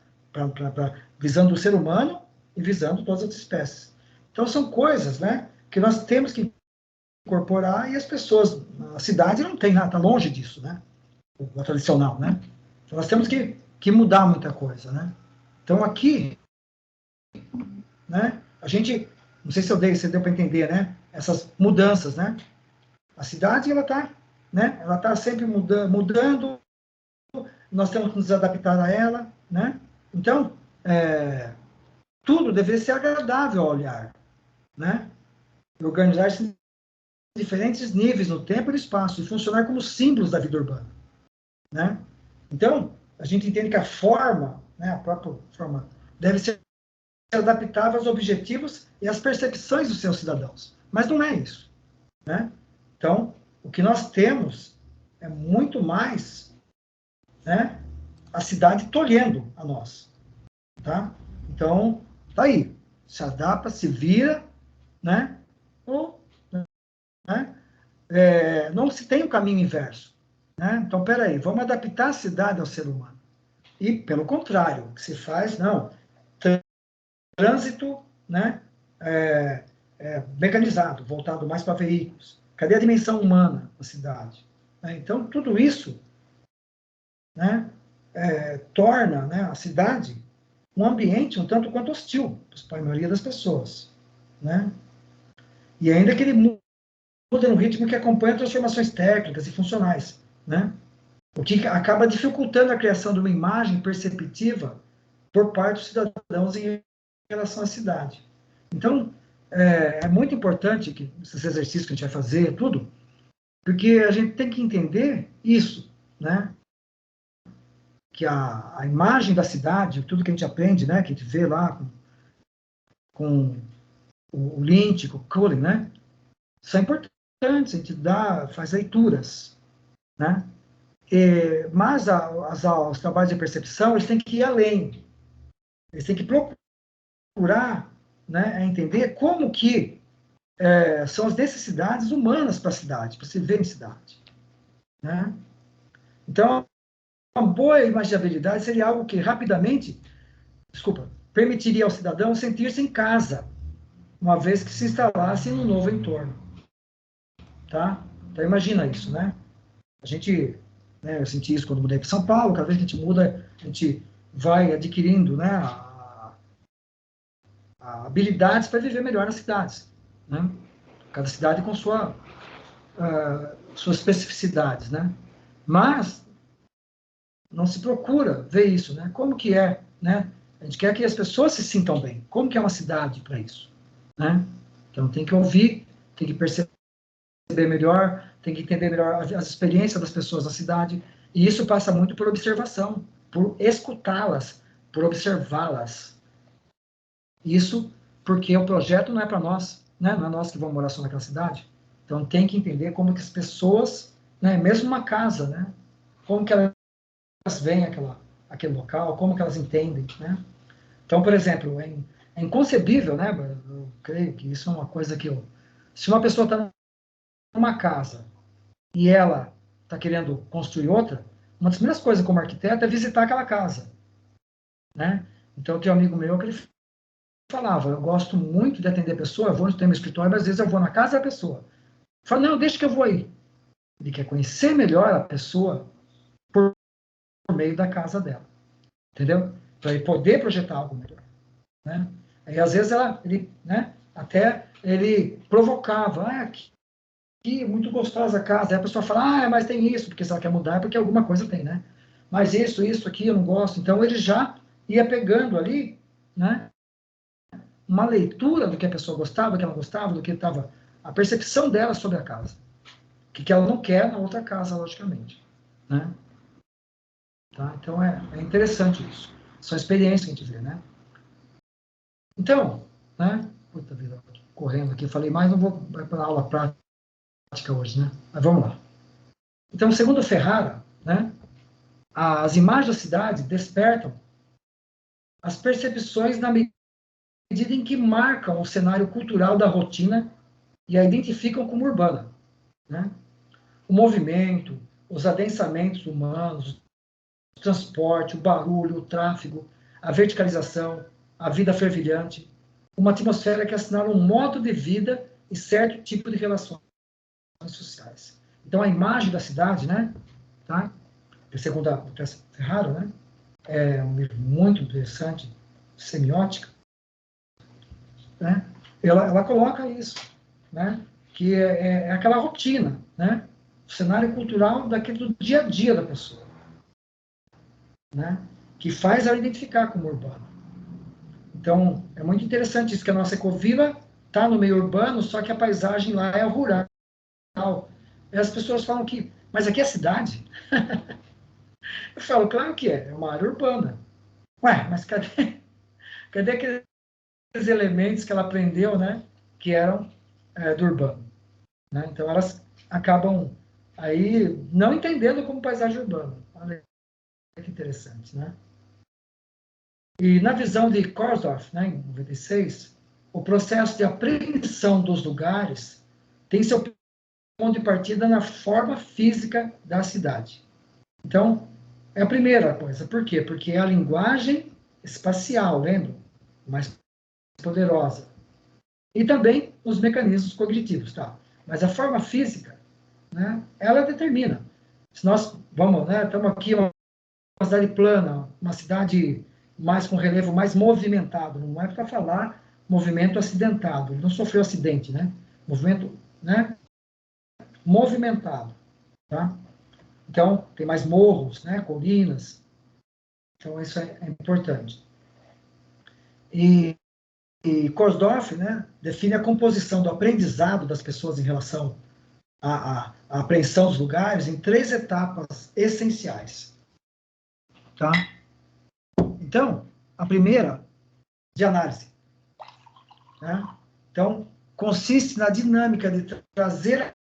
visando o ser humano e visando todas as espécies. Então, são coisas, né, que nós temos que incorporar e as pessoas, a cidade não tem nada, está longe disso, né, o tradicional, né. Então, nós temos que mudar muita coisa, né. Então, aqui, né, a gente, não sei se deu para entender, né, essas mudanças, né. A cidade, ela está, né, ela está sempre mudando, nós temos que nos adaptar a ela, né? Então, tudo deveria ser agradável ao olhar, né? E organizar-se em diferentes níveis no tempo e no espaço e funcionar como símbolos da vida urbana, né? Então, a gente entende que a forma, né, a própria forma, deve ser adaptável aos objetivos e às percepções dos seus cidadãos. Mas não é isso, né? Então, o que nós temos é muito mais, né, a cidade tolhendo a nós, tá? Então, tá aí, se adapta, se vira, né? Ou, né? Não se tem o caminho inverso, né? Então, peraí, vamos adaptar a cidade ao ser humano. E, pelo contrário, o que se faz, não, trânsito, né? Mecanizado, voltado mais para veículos. Cadê a dimensão humana da cidade? Então, tudo isso, né, torna, né, a cidade um ambiente um tanto quanto hostil para a maioria das pessoas, né? E ainda que ele muda no ritmo que acompanha transformações técnicas e funcionais, né? O que acaba dificultando a criação de uma imagem perceptiva por parte dos cidadãos em relação à cidade. Então, é muito importante que esses exercícios que a gente vai fazer, tudo, porque a gente tem que entender isso, né? Que a imagem da cidade, tudo que a gente aprende, né? Que a gente vê lá com o Lynch, com o Cullen, né? São importantes, a gente faz leituras, né? Mas os trabalhos de percepção, eles têm que ir além. Eles têm que procurar procurar, né, a entender como que são as necessidades humanas para a cidade, para se viver em cidade. Né? Então, uma boa imaginabilidade seria algo que rapidamente, permitiria ao cidadão sentir-se em casa, uma vez que se instalasse no novo entorno. Tá? Então, imagina isso, né? A gente, né, eu senti isso quando mudei para São Paulo, cada vez que a gente muda, a gente vai adquirindo, né, habilidades para viver melhor nas cidades. Né? Cada cidade com suas especificidades, né? Mas não se procura ver isso, né? Como que é, né? A gente quer que as pessoas se sintam bem. Como que é uma cidade para isso, né? Então tem que ouvir, tem que perceber melhor, tem que entender melhor as experiências das pessoas da cidade, e isso passa muito por observação, por escutá-las, por observá-las. Isso porque o projeto não é para nós, né? Não é nós que vamos morar só naquela cidade. Então tem que entender como que as pessoas, né, mesmo uma casa, né, como que elas veem aquele local, como que elas entendem, né? Então, por exemplo, é inconcebível, né? Eu creio que isso é uma coisa que se uma pessoa está numa casa e ela está querendo construir outra, uma das primeiras coisas como arquiteto é visitar aquela casa, né? Então, tem um amigo meu que ele falava, eu gosto muito de atender pessoa, eu vou no meu escritório, mas às vezes eu vou na casa da pessoa. Fala, não, deixa que eu vou aí. Ele quer conhecer melhor a pessoa por meio da casa dela, entendeu? Para ele poder projetar algo melhor, né? Aí às vezes ele, né? Até ele provocava, aqui é muito gostosa a casa. Aí a pessoa fala, mas tem isso, porque se ela quer mudar é porque alguma coisa tem, né? Mas isso aqui eu não gosto. Então ele já ia pegando ali, né? Uma leitura do que a pessoa gostava, do que ela gostava, do que estava a percepção dela sobre a casa, que ela não quer na outra casa, logicamente, né? Tá? Então é interessante isso. São experiências que a gente vê, né? Então, né? Puta vida, correndo aqui, falei mais, não vou para a aula prática hoje, né? Mas vamos lá. Então, segundo Ferrara, né? As imagens da cidade despertam as percepções na medida em que marcam o cenário cultural da rotina e a identificam como urbana, né? O movimento, os adensamentos humanos, o transporte, o barulho, o tráfego, a verticalização, a vida fervilhante, uma atmosfera que assinala um modo de vida e certo tipo de relações sociais. Então, a imagem da cidade, né, tá? Segundo a Ferrara, né, é um livro muito interessante, semiótica, né? Ela coloca isso, né, que é aquela rotina, né, o cenário cultural daquele do dia a dia da pessoa, né, que faz ela identificar como urbano. Então, é muito interessante isso, que a nossa ecovila está no meio urbano, só que a paisagem lá é rural. E as pessoas falam que, mas aqui é cidade? Eu falo, claro que é uma área urbana. Ué, mas cadê aqueles elementos que ela aprendeu, né, que eram do urbano? Né? Então, elas acabam aí não entendendo como paisagem urbana. Olha que interessante, né? E na visão de Korsdorff, né, em 96, o processo de apreensão dos lugares tem seu ponto de partida na forma física da cidade. Então, é a primeira coisa. Por quê? Porque é a linguagem espacial, lembra? Mais poderosa. E também os mecanismos cognitivos, tá? Mas a forma física, né, ela determina. Se nós vamos, né, estamos aqui uma cidade plana, uma cidade mais com relevo mais movimentado, não é para falar movimento acidentado, ele não sofreu acidente, né? Movimento, né, movimentado, tá? Então, tem mais morros, né, colinas. Então, isso é importante. E Korsdorff, né, define a composição do aprendizado das pessoas em relação à apreensão dos lugares em 3 etapas essenciais. Tá? Então, a primeira, de análise. Né? Então, consiste na dinâmica de trazer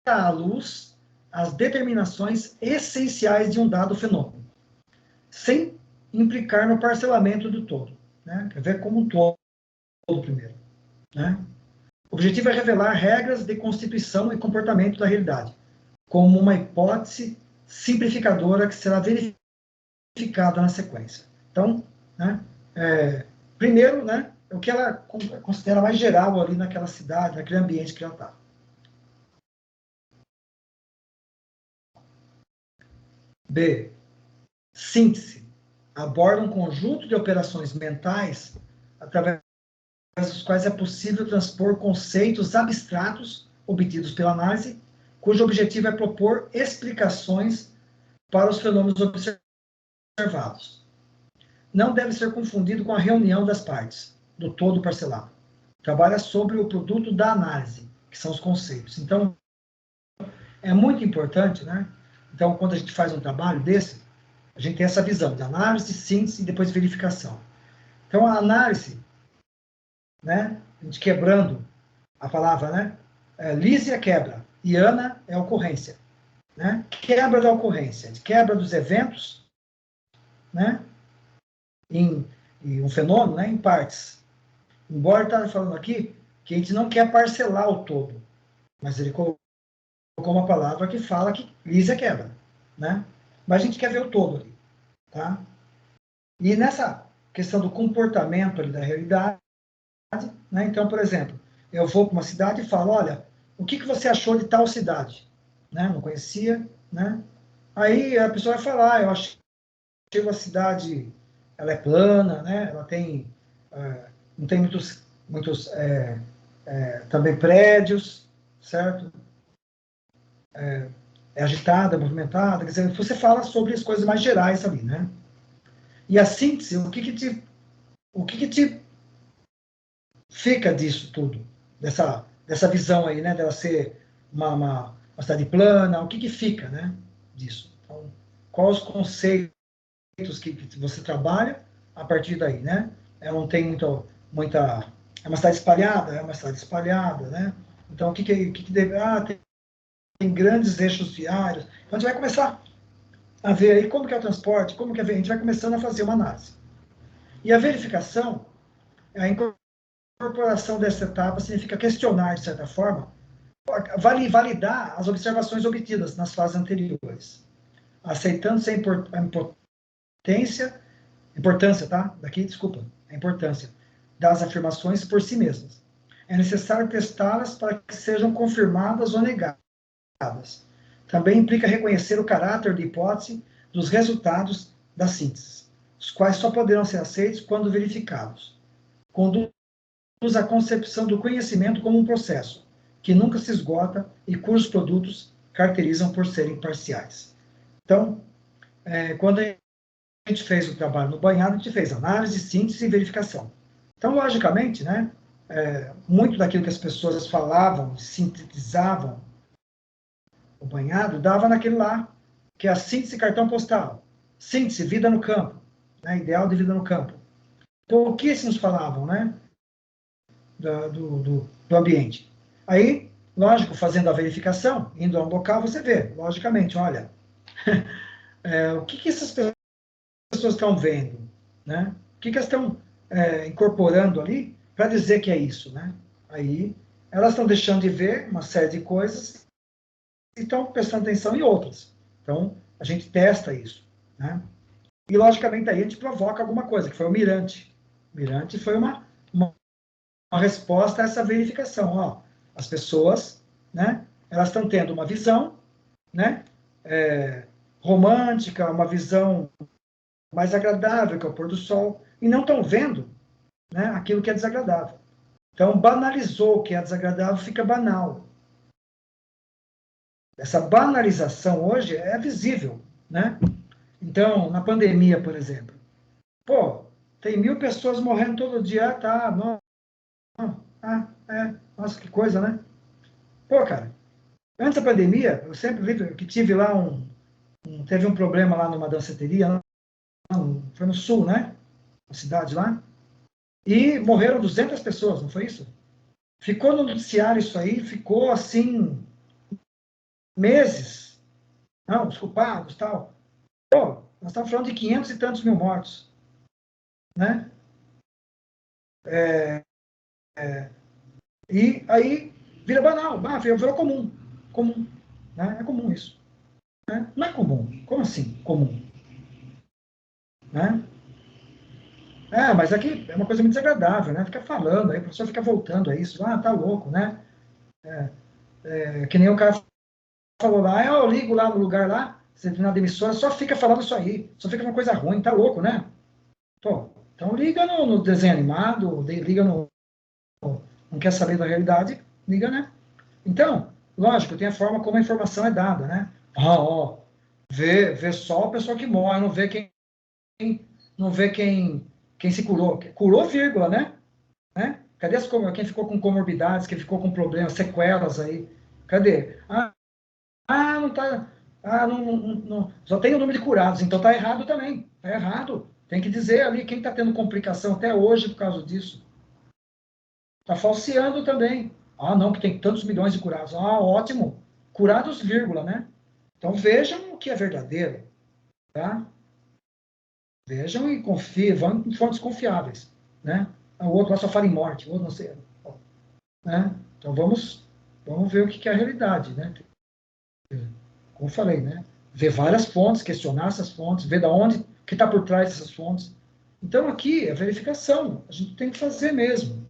à luz as determinações essenciais de um dado fenômeno, sem implicar no parcelamento do todo. Né? Quer ver como um todo. primeiro, né? O objetivo é revelar regras de constituição e comportamento da realidade, como uma hipótese simplificadora que será verificada na sequência. Então, né, primeiro, né, o que ela considera mais geral ali naquela cidade, naquele ambiente que ela está. B. Síntese. Aborda um conjunto de operações mentais através dos quais é possível transpor conceitos abstratos obtidos pela análise, cujo objetivo é propor explicações para os fenômenos observados. Não deve ser confundido com a reunião das partes, do todo parcelado. Trabalha sobre o produto da análise, que são os conceitos. Então, é muito importante, né? Então, quando a gente faz um trabalho desse, a gente tem essa visão de análise, síntese e depois verificação. Então, a análise, né? A gente quebrando a palavra, né? Lísia quebra e Ana é ocorrência, né? Quebra da ocorrência, quebra dos eventos, né? Em um fenômeno, né? Em partes. Embora esteja falando aqui que a gente não quer parcelar o todo, mas ele colocou uma palavra que fala que Lísia quebra, né? Mas a gente quer ver o todo ali, tá? E nessa questão do comportamento ali da realidade, né? Então, por exemplo, eu vou para uma cidade e falo, olha, o que você achou de tal cidade? Né? Não conhecia, né? Aí a pessoa vai falar, eu achei uma cidade, ela é plana, né? Ela tem, não tem muitos também prédios, certo? É agitada, movimentada, quer dizer, você fala sobre as coisas mais gerais ali, né? E a síntese, o que te fica disso tudo, dessa visão aí, né, dela ser uma cidade plana, o que fica, né, disso? Então, quais os conceitos que você trabalha a partir daí, né? Ela não tem muita, é uma cidade espalhada, né? Então, o que deve, tem grandes eixos viários. Então, a gente vai começar a ver aí como que é o transporte, como que a gente vai começando a fazer uma análise. E a verificação, a incorporação dessa etapa significa questionar, de certa forma, validar as observações obtidas nas fases anteriores, aceitando-se a importância, tá? Daqui, desculpa, a importância das afirmações por si mesmas. É necessário testá-las para que sejam confirmadas ou negadas. Também implica reconhecer o caráter de hipótese dos resultados da síntese, os quais só poderão ser aceitos quando verificados. Conduz a concepção do conhecimento como um processo, que nunca se esgota e cujos produtos caracterizam por serem parciais. Então, quando a gente fez o trabalho no banhado, a gente fez análise, síntese e verificação. Então, logicamente, né, muito daquilo que as pessoas falavam, sintetizavam o banhado, dava naquele lá, que é a síntese cartão postal, síntese vida no campo, né, ideal de vida no campo. Pouquíssimos falavam, né, do ambiente. Aí, lógico, fazendo a verificação, indo a um local, você vê, logicamente, olha, o que essas pessoas estão vendo, né? O que elas estão incorporando ali para dizer que é isso, né? Aí, elas estão deixando de ver uma série de coisas e estão prestando atenção em outras. Então, a gente testa isso, né? E, logicamente, aí a gente provoca alguma coisa, que foi o mirante. O mirante foi uma resposta a essa verificação. Ó, as pessoas, né, elas estão tendo uma visão, né, romântica, uma visão mais agradável, que é o pôr do sol, e não estão vendo, né, aquilo que é desagradável. Então, banalizou o que é desagradável, fica banal. Essa banalização hoje é visível, né? Então, na pandemia, por exemplo, pô, tem 1.000 pessoas morrendo todo dia, tá, não, nossa, que coisa, né? Pô, cara, antes da pandemia, eu sempre vi que tive lá teve um problema lá numa danceteria, foi no sul, né? Na cidade lá, e morreram 200 pessoas, não foi isso? Ficou no noticiário isso aí, ficou assim, meses. Não, os culpados, tal. Pô, nós estamos falando de 500 e tantos mil mortos, né? E aí vira banal, virou comum. Comum. Né? É comum isso. Né? Não é comum. Como assim? Comum. Né? Mas aqui é uma coisa muito desagradável, né? Fica falando, aí o professor fica voltando a isso. Tá louco, né? Que nem o cara falou lá, eu ligo lá no lugar lá, na emissora, só fica falando isso aí. Só fica uma coisa ruim, tá louco, né? Pô, então liga no desenho animado, liga no... Não quer saber da realidade, liga, né? Então, lógico, tem a forma como a informação é dada, né? Vê só a pessoa que morre, não vê quem se curou. Curou, vírgula, né? Cadê quem ficou com comorbidades, quem ficou com problemas, sequelas aí? Cadê? Não tá. Só tem o número de curados, então tá errado também. Tá errado. Tem que dizer ali quem está tendo complicação até hoje por causa disso. Está falseando também. Não, que tem tantos milhões de curados. Ótimo. Curados, vírgula, né? Então vejam o que é verdadeiro, tá? Vejam e confiem, vão em fontes confiáveis, né? O outro lá só fala em morte, o outro não sei, né? Então vamos ver o que é a realidade, né? Como eu falei, né? Ver várias fontes, questionar essas fontes, ver da onde, o que está por trás dessas fontes. Então aqui é verificação, a gente tem que fazer mesmo,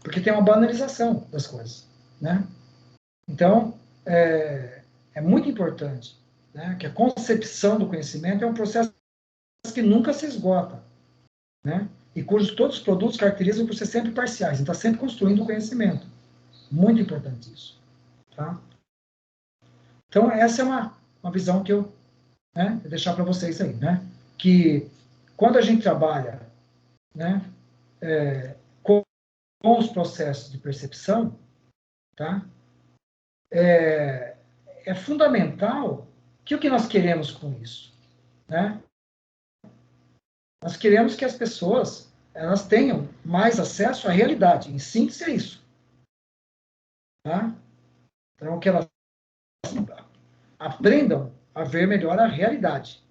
porque tem uma banalização das coisas, né? Então é muito importante, né? Que a concepção do conhecimento é um processo que nunca se esgota, né? E cujos todos os produtos caracterizam por ser sempre parciais, então está sempre construindo o conhecimento. Muito importante isso, tá? Então essa é uma visão que eu vou deixar para vocês aí, né? Que quando a gente trabalha, né, com os processos de percepção, tá? É fundamental que o que nós queremos com isso, né? Nós queremos que as pessoas elas tenham mais acesso à realidade. Em síntese é isso, tá? Então que elas aprendam a ver melhor a realidade.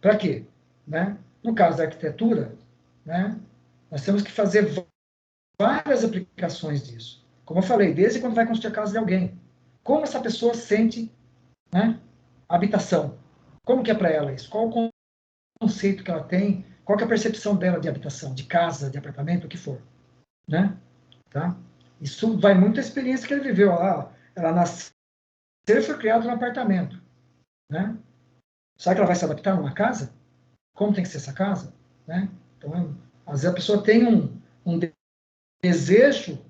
Para quê? Né? No caso da arquitetura, né, nós temos que fazer várias aplicações disso. Como eu falei, desde quando vai construir a casa de alguém. Como essa pessoa sente, né, a habitação? Como que é para ela isso? Qual o conceito que ela tem? Qual que é a percepção dela de habitação, de casa, de apartamento, o que for? Né? Tá? Isso vai muito da experiência que ele viveu lá. Ela nasceu e foi criada num apartamento. Né? Será que ela vai se adaptar numa casa? Como tem que ser essa casa? Né? Então, às vezes a pessoa tem um desejo,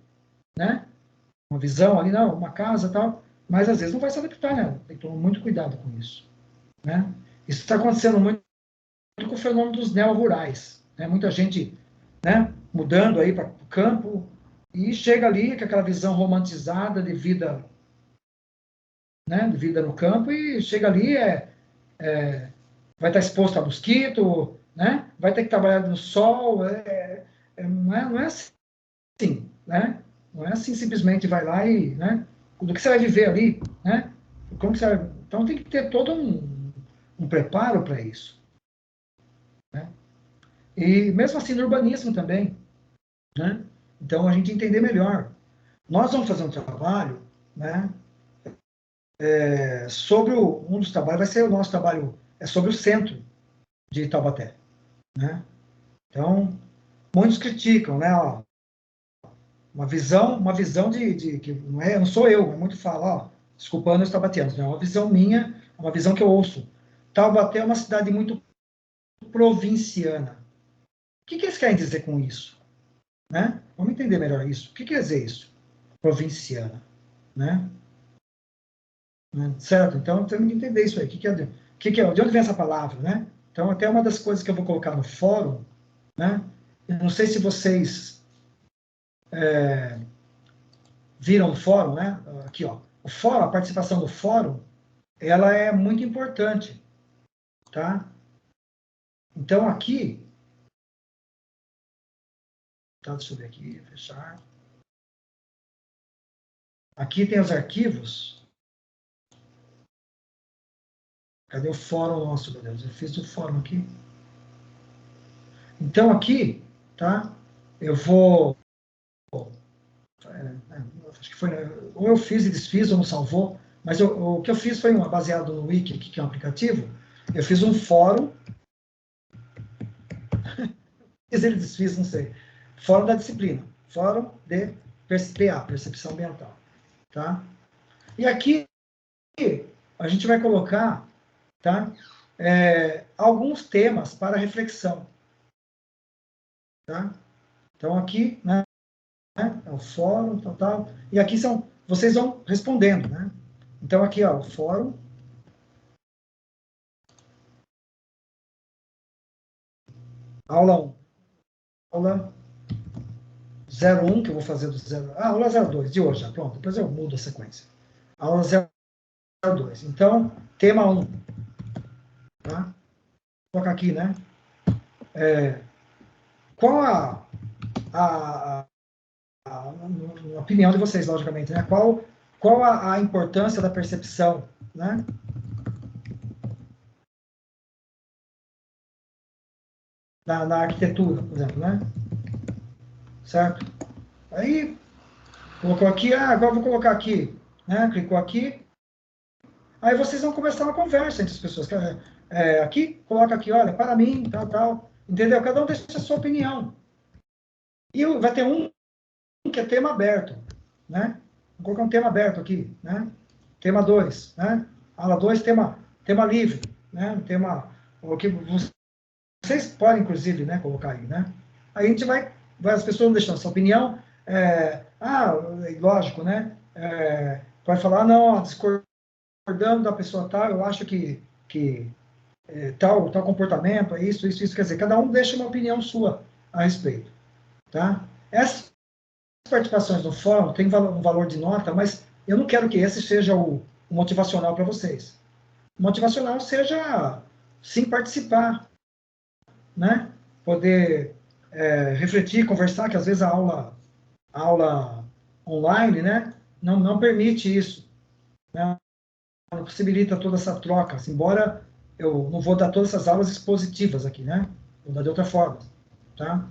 né? Uma visão ali, não, uma casa e tal, mas às vezes não vai se adaptar, né? Tem que tomar muito cuidado com isso. Né? Isso está acontecendo muito com o fenômeno dos neo-rurais. Né? Muita gente, né, mudando aí para o campo e chega ali com aquela visão romantizada de vida, né, de vida no campo e chega ali vai estar exposto a mosquito, né? Vai ter que trabalhar no sol, não é assim, né? Não é assim simplesmente vai lá e, né? Do que você vai viver ali, né? Como você vai... Então tem que ter todo um preparo para isso, né? E mesmo assim no urbanismo também, né? Então a gente entender melhor. Nós vamos fazer um trabalho, né? Sobre um dos trabalhos vai ser o nosso trabalho sobre o centro de Taubaté, né? Então muitos criticam, né? Ó, uma visão de que não sou eu, mas muito fala, ó, desculpando os taubatianos, é uma visão minha, uma visão que eu ouço. Taubaté é uma cidade muito provinciana. O que eles querem dizer com isso? Né? Vamos entender melhor isso. O que quer dizer isso? Provinciana, né? Certo? Então temos que entender isso aí. De onde vem essa palavra, né? Então até uma das coisas que eu vou colocar no fórum, né? Eu não sei se vocês viram o fórum, né? Aqui, ó. O fórum, a participação do fórum, ela é muito importante, tá? Então aqui, tá, deixa eu ver aqui, fechar. Aqui tem os arquivos. Cadê o fórum nosso, meu Deus? Eu fiz o fórum aqui. Então aqui, tá? Eu vou acho que foi, ou eu fiz e desfiz, ou não salvou, mas o que eu fiz foi baseado no Wiki, que é um aplicativo, eu fiz um fórum, fiz ele desfiz, não sei, fórum da disciplina, fórum de PA, Percepção Ambiental, tá? E aqui a gente vai colocar, tá? Alguns temas para reflexão, tá? Então aqui, né? É o fórum, tal. E aqui vocês vão respondendo, né? Então aqui, ó, o fórum. Aula 1. Aula 01, que eu vou fazer do 0. Aula 02, de hoje, já, pronto. Depois eu mudo a sequência. Aula 02. Então, tema 1. Tá? Vou colocar aqui, né? Qual a opinião de vocês, logicamente, né? Qual a importância da percepção, né? Na arquitetura, por exemplo, né? Certo? Aí, colocou aqui, agora vou colocar aqui, né? Clicou aqui. Aí vocês vão começar uma conversa entre as pessoas. Aqui, coloca aqui, olha, para mim, tal. Entendeu? Cada um deixa a sua opinião. E vai ter um que é tema aberto, né? Vou colocar um tema aberto aqui, né? Tema 2, né? Aula 2, tema livre, né? O que vocês podem, inclusive, né, colocar aí, né? Aí a gente as pessoas vão deixando sua opinião, lógico, né? Pode falar, não, discordando da pessoa tal, eu acho que tal comportamento, é isso, quer dizer, cada um deixa uma opinião sua a respeito, tá? Essas participações no fórum têm um valor de nota, mas eu não quero que esse seja o motivacional para vocês. O motivacional seja, sim, participar, né? Poder refletir, conversar, que às vezes a aula online, né, não permite isso, né? Não possibilita toda essa troca, assim, embora eu não vou dar todas essas aulas expositivas aqui, né? Vou dar de outra forma, tá?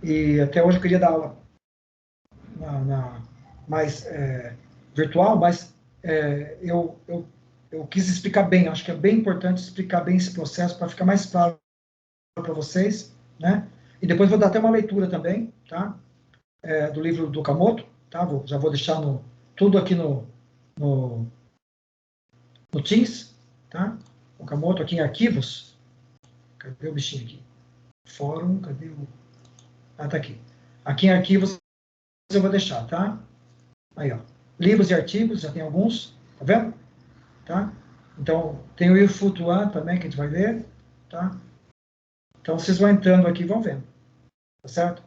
E até hoje eu queria dar aula mais virtual, mas eu quis explicar bem, acho que é bem importante explicar bem esse processo para ficar mais claro para vocês, né? E depois vou dar até uma leitura também, tá? Do livro do Okamoto, tá? Já vou deixar tudo aqui no Teams, tá? Okamoto aqui em arquivos. Cadê o bichinho aqui? Fórum, cadê o... tá aqui. Aqui em arquivos eu vou deixar, tá? Aí, ó. Livros e artigos, já tem alguns, tá vendo? Tá? Então, tem o Ilfutuan também, que a gente vai ler, tá? Então, vocês vão entrando aqui e vão vendo, tá certo?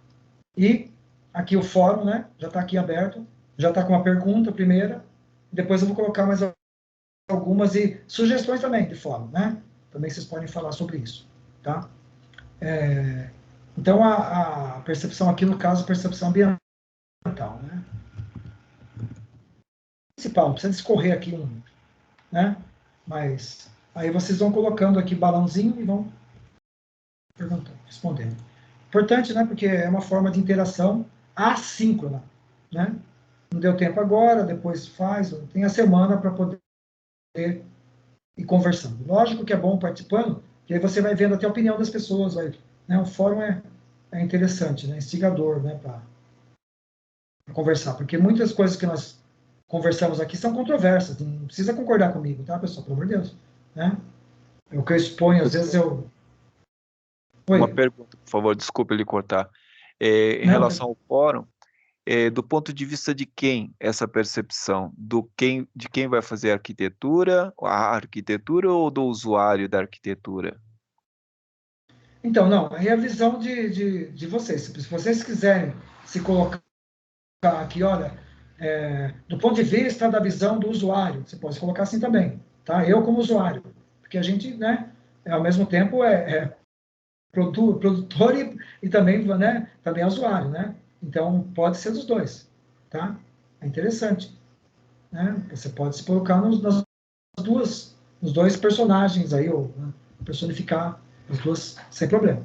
E aqui o fórum, né? Já está aqui aberto, já está com uma pergunta primeira, depois eu vou colocar mais algumas e sugestões também de fórum, né? Também vocês podem falar sobre isso, tá? Então, a percepção aqui, no caso, percepção ambiental, né? Principal, não precisa discorrer aqui, né? Mas aí vocês vão colocando aqui balãozinho e vão perguntando, respondendo. Importante, né? Porque é uma forma de interação assíncrona, né? Não deu tempo agora, depois faz, tem a semana para poder ir conversando. Lógico que é bom participando, que aí você vai vendo até a opinião das pessoas, né? O fórum é interessante, né? Instigador, né? Para conversar, porque muitas coisas que nós conversamos aqui são controversas, não precisa concordar comigo, tá, pessoal? Pelo amor de Deus, né? O que eu exponho, às vezes eu... Oi. Uma pergunta, por favor, desculpe ele cortar. Em relação ao fórum, do ponto de vista de quem essa percepção? De quem vai fazer a arquitetura ou do usuário da arquitetura? Então, não, aí é a visão de vocês. Se vocês quiserem se colocar aqui, olha, do ponto de vista da visão do usuário, você pode colocar assim também, tá? Eu como usuário, porque a gente, né, ao mesmo tempo produtor e também, né, também é usuário, né? Então, pode ser dos dois, tá? É interessante, né? Você pode se colocar nos dois personagens aí, ou né, personificar as duas sem problema,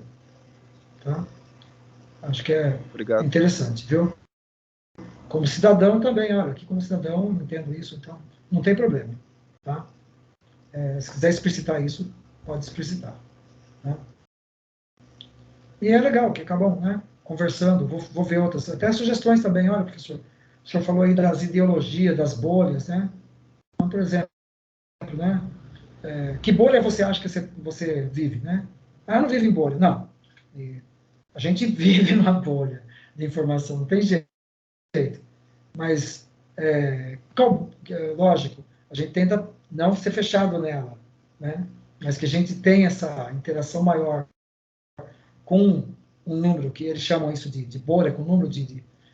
tá? Acho que é Obrigado. interessante, viu? como cidadão também, olha, aqui como cidadão, entendo isso, então, não tem problema, tá? Se quiser explicitar isso, pode explicitar, né? E é legal, que acabam, né, conversando, vou ver outras, até sugestões também, olha, professor, o senhor falou aí das ideologias, das bolhas, né? Então, por exemplo, né, que bolha você acha que você vive, né? Ah, eu não vivo em bolha, não. E a gente vive numa bolha de informação, não tem jeito. Mas, lógico, a gente tenta não ser fechado nela, né? Mas que a gente tenha essa interação maior com um número, que eles chamam isso de bolha, com um número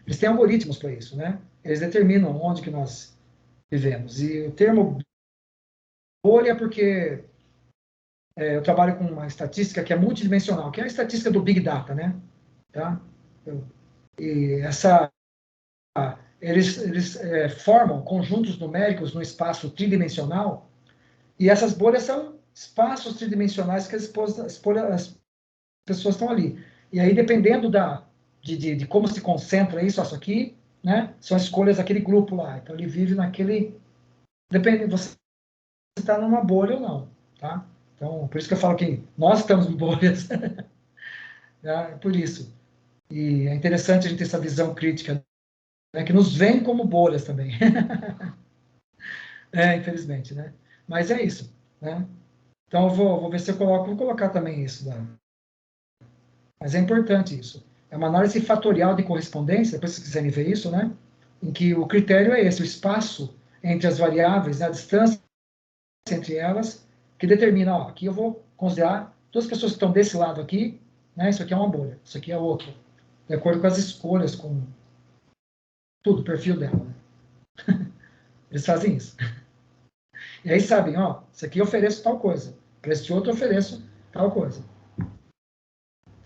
eles têm algoritmos para isso, né? Eles determinam onde que nós vivemos. E o termo bolha é porque eu trabalho com uma estatística que é multidimensional, que é a estatística do Big Data, né? Tá? E eles formam conjuntos numéricos no espaço tridimensional, e essas bolhas são espaços tridimensionais que as pessoas estão ali. E aí, dependendo de como se concentra isso aqui, né, são escolhas daquele grupo lá. Então, ele vive naquele... Depende, você está numa bolha ou não, tá? Então, por isso que eu falo que nós estamos em bolhas. Tá? Por isso. E é interessante a gente ter essa visão crítica, né, que nos vem como bolhas também. Infelizmente, né? Mas é isso, né? Então, eu vou ver se eu vou colocar também isso, né? Mas é importante isso. É uma análise fatorial de correspondência, depois se quiserem ver isso, né? Em que o critério é esse, o espaço entre as variáveis, a distância entre elas, que determina, ó, aqui eu vou considerar todas as pessoas que estão desse lado aqui, né? Isso aqui é uma bolha, isso aqui é outra, de acordo com as escolhas, com tudo, o perfil dela, né? Eles fazem isso. E aí sabem, ó, isso aqui eu ofereço tal coisa, para esse outro eu ofereço tal coisa.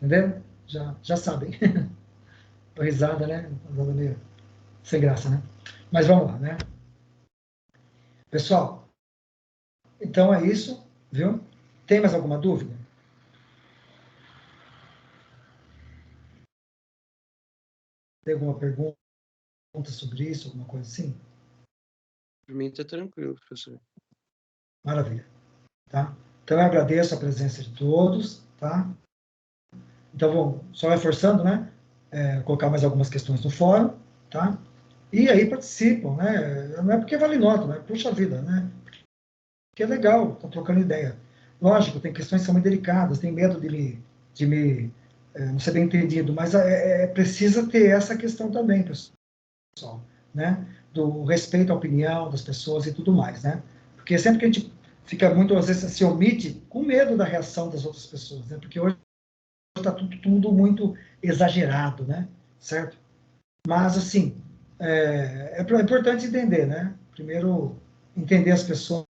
Entendeu? Já sabem. Tô risada, né? Risada meio sem graça, né? Mas vamos lá, né? Pessoal, então é isso, viu? Tem mais alguma dúvida? Tem alguma pergunta sobre isso, alguma coisa assim? Por mim está tranquilo, professor. Maravilha. Tá? Então eu agradeço a presença de todos, tá? Então vou só reforçando, né? Colocar mais algumas questões no fórum, tá? E aí participam, né? Não é porque vale nota, né? Puxa vida, né? Porque é legal, tá trocando ideia. Lógico, tem questões que são muito delicadas, tem medo de me não ser bem entendido, mas precisa ter essa questão também, pessoal, né? Do respeito à opinião das pessoas e tudo mais, né? Porque sempre que a gente fica muito, às vezes, se omite com medo da reação das outras pessoas, né? Porque hoje está tudo muito exagerado, né? Certo? Mas, assim, é importante entender, né? Primeiro, entender as pessoas,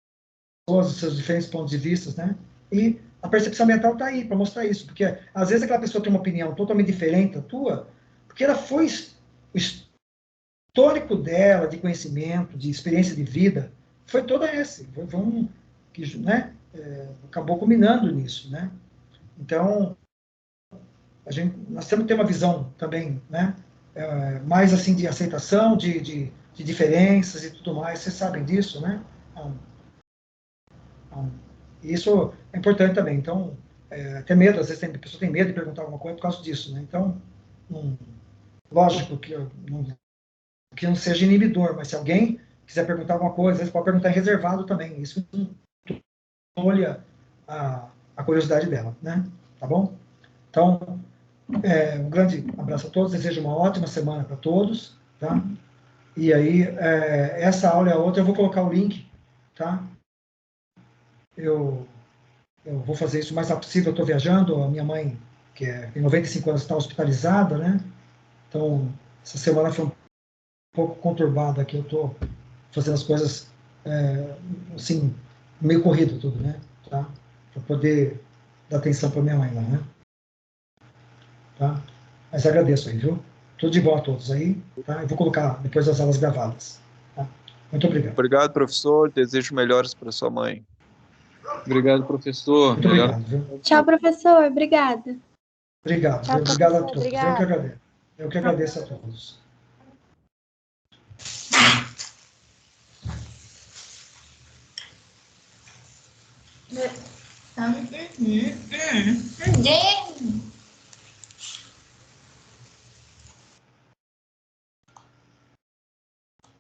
os seus diferentes pontos de vista, né? E a percepção ambiental está aí para mostrar isso, porque às vezes aquela pessoa tem uma opinião totalmente diferente da tua, porque ela foi o histórico dela de conhecimento, de experiência de vida, foi toda esse, foi um que, né? Acabou culminando nisso, né? Então nós temos que ter uma visão também, né? Mais assim de aceitação, de diferenças e tudo mais. Vocês sabem disso, né? Isso é importante também. Então, até medo, às vezes a pessoa tem medo de perguntar alguma coisa por causa disso, né? Então, lógico que não seja inibidor, mas se alguém quiser perguntar alguma coisa, às vezes pode perguntar em reservado também. Isso olha a curiosidade dela, né? Tá bom? Então, um grande abraço a todos, desejo uma ótima semana para todos, tá? E aí, essa aula e a outra, eu vou colocar o link, tá? Eu vou fazer isso o mais rápido possível, eu estou viajando, a minha mãe, que tem 95 anos, está hospitalizada, né? Então, essa semana foi um pouco conturbada aqui, eu estou fazendo as coisas, assim, meio corrido tudo, né? Tá? Para poder dar atenção para minha mãe lá, né? Tá? Mas agradeço aí, viu? Tudo de bom a todos aí, tá? Eu vou colocar depois as aulas gravadas, tá? Muito obrigado. Obrigado, professor. Desejo melhoras para sua mãe. Obrigado, professor. Muito obrigado, viu? Tchau, professor. Obrigada. Obrigado, Tchau, obrigado a professor. todos. Obrigada. Eu que agradeço a todos. Dê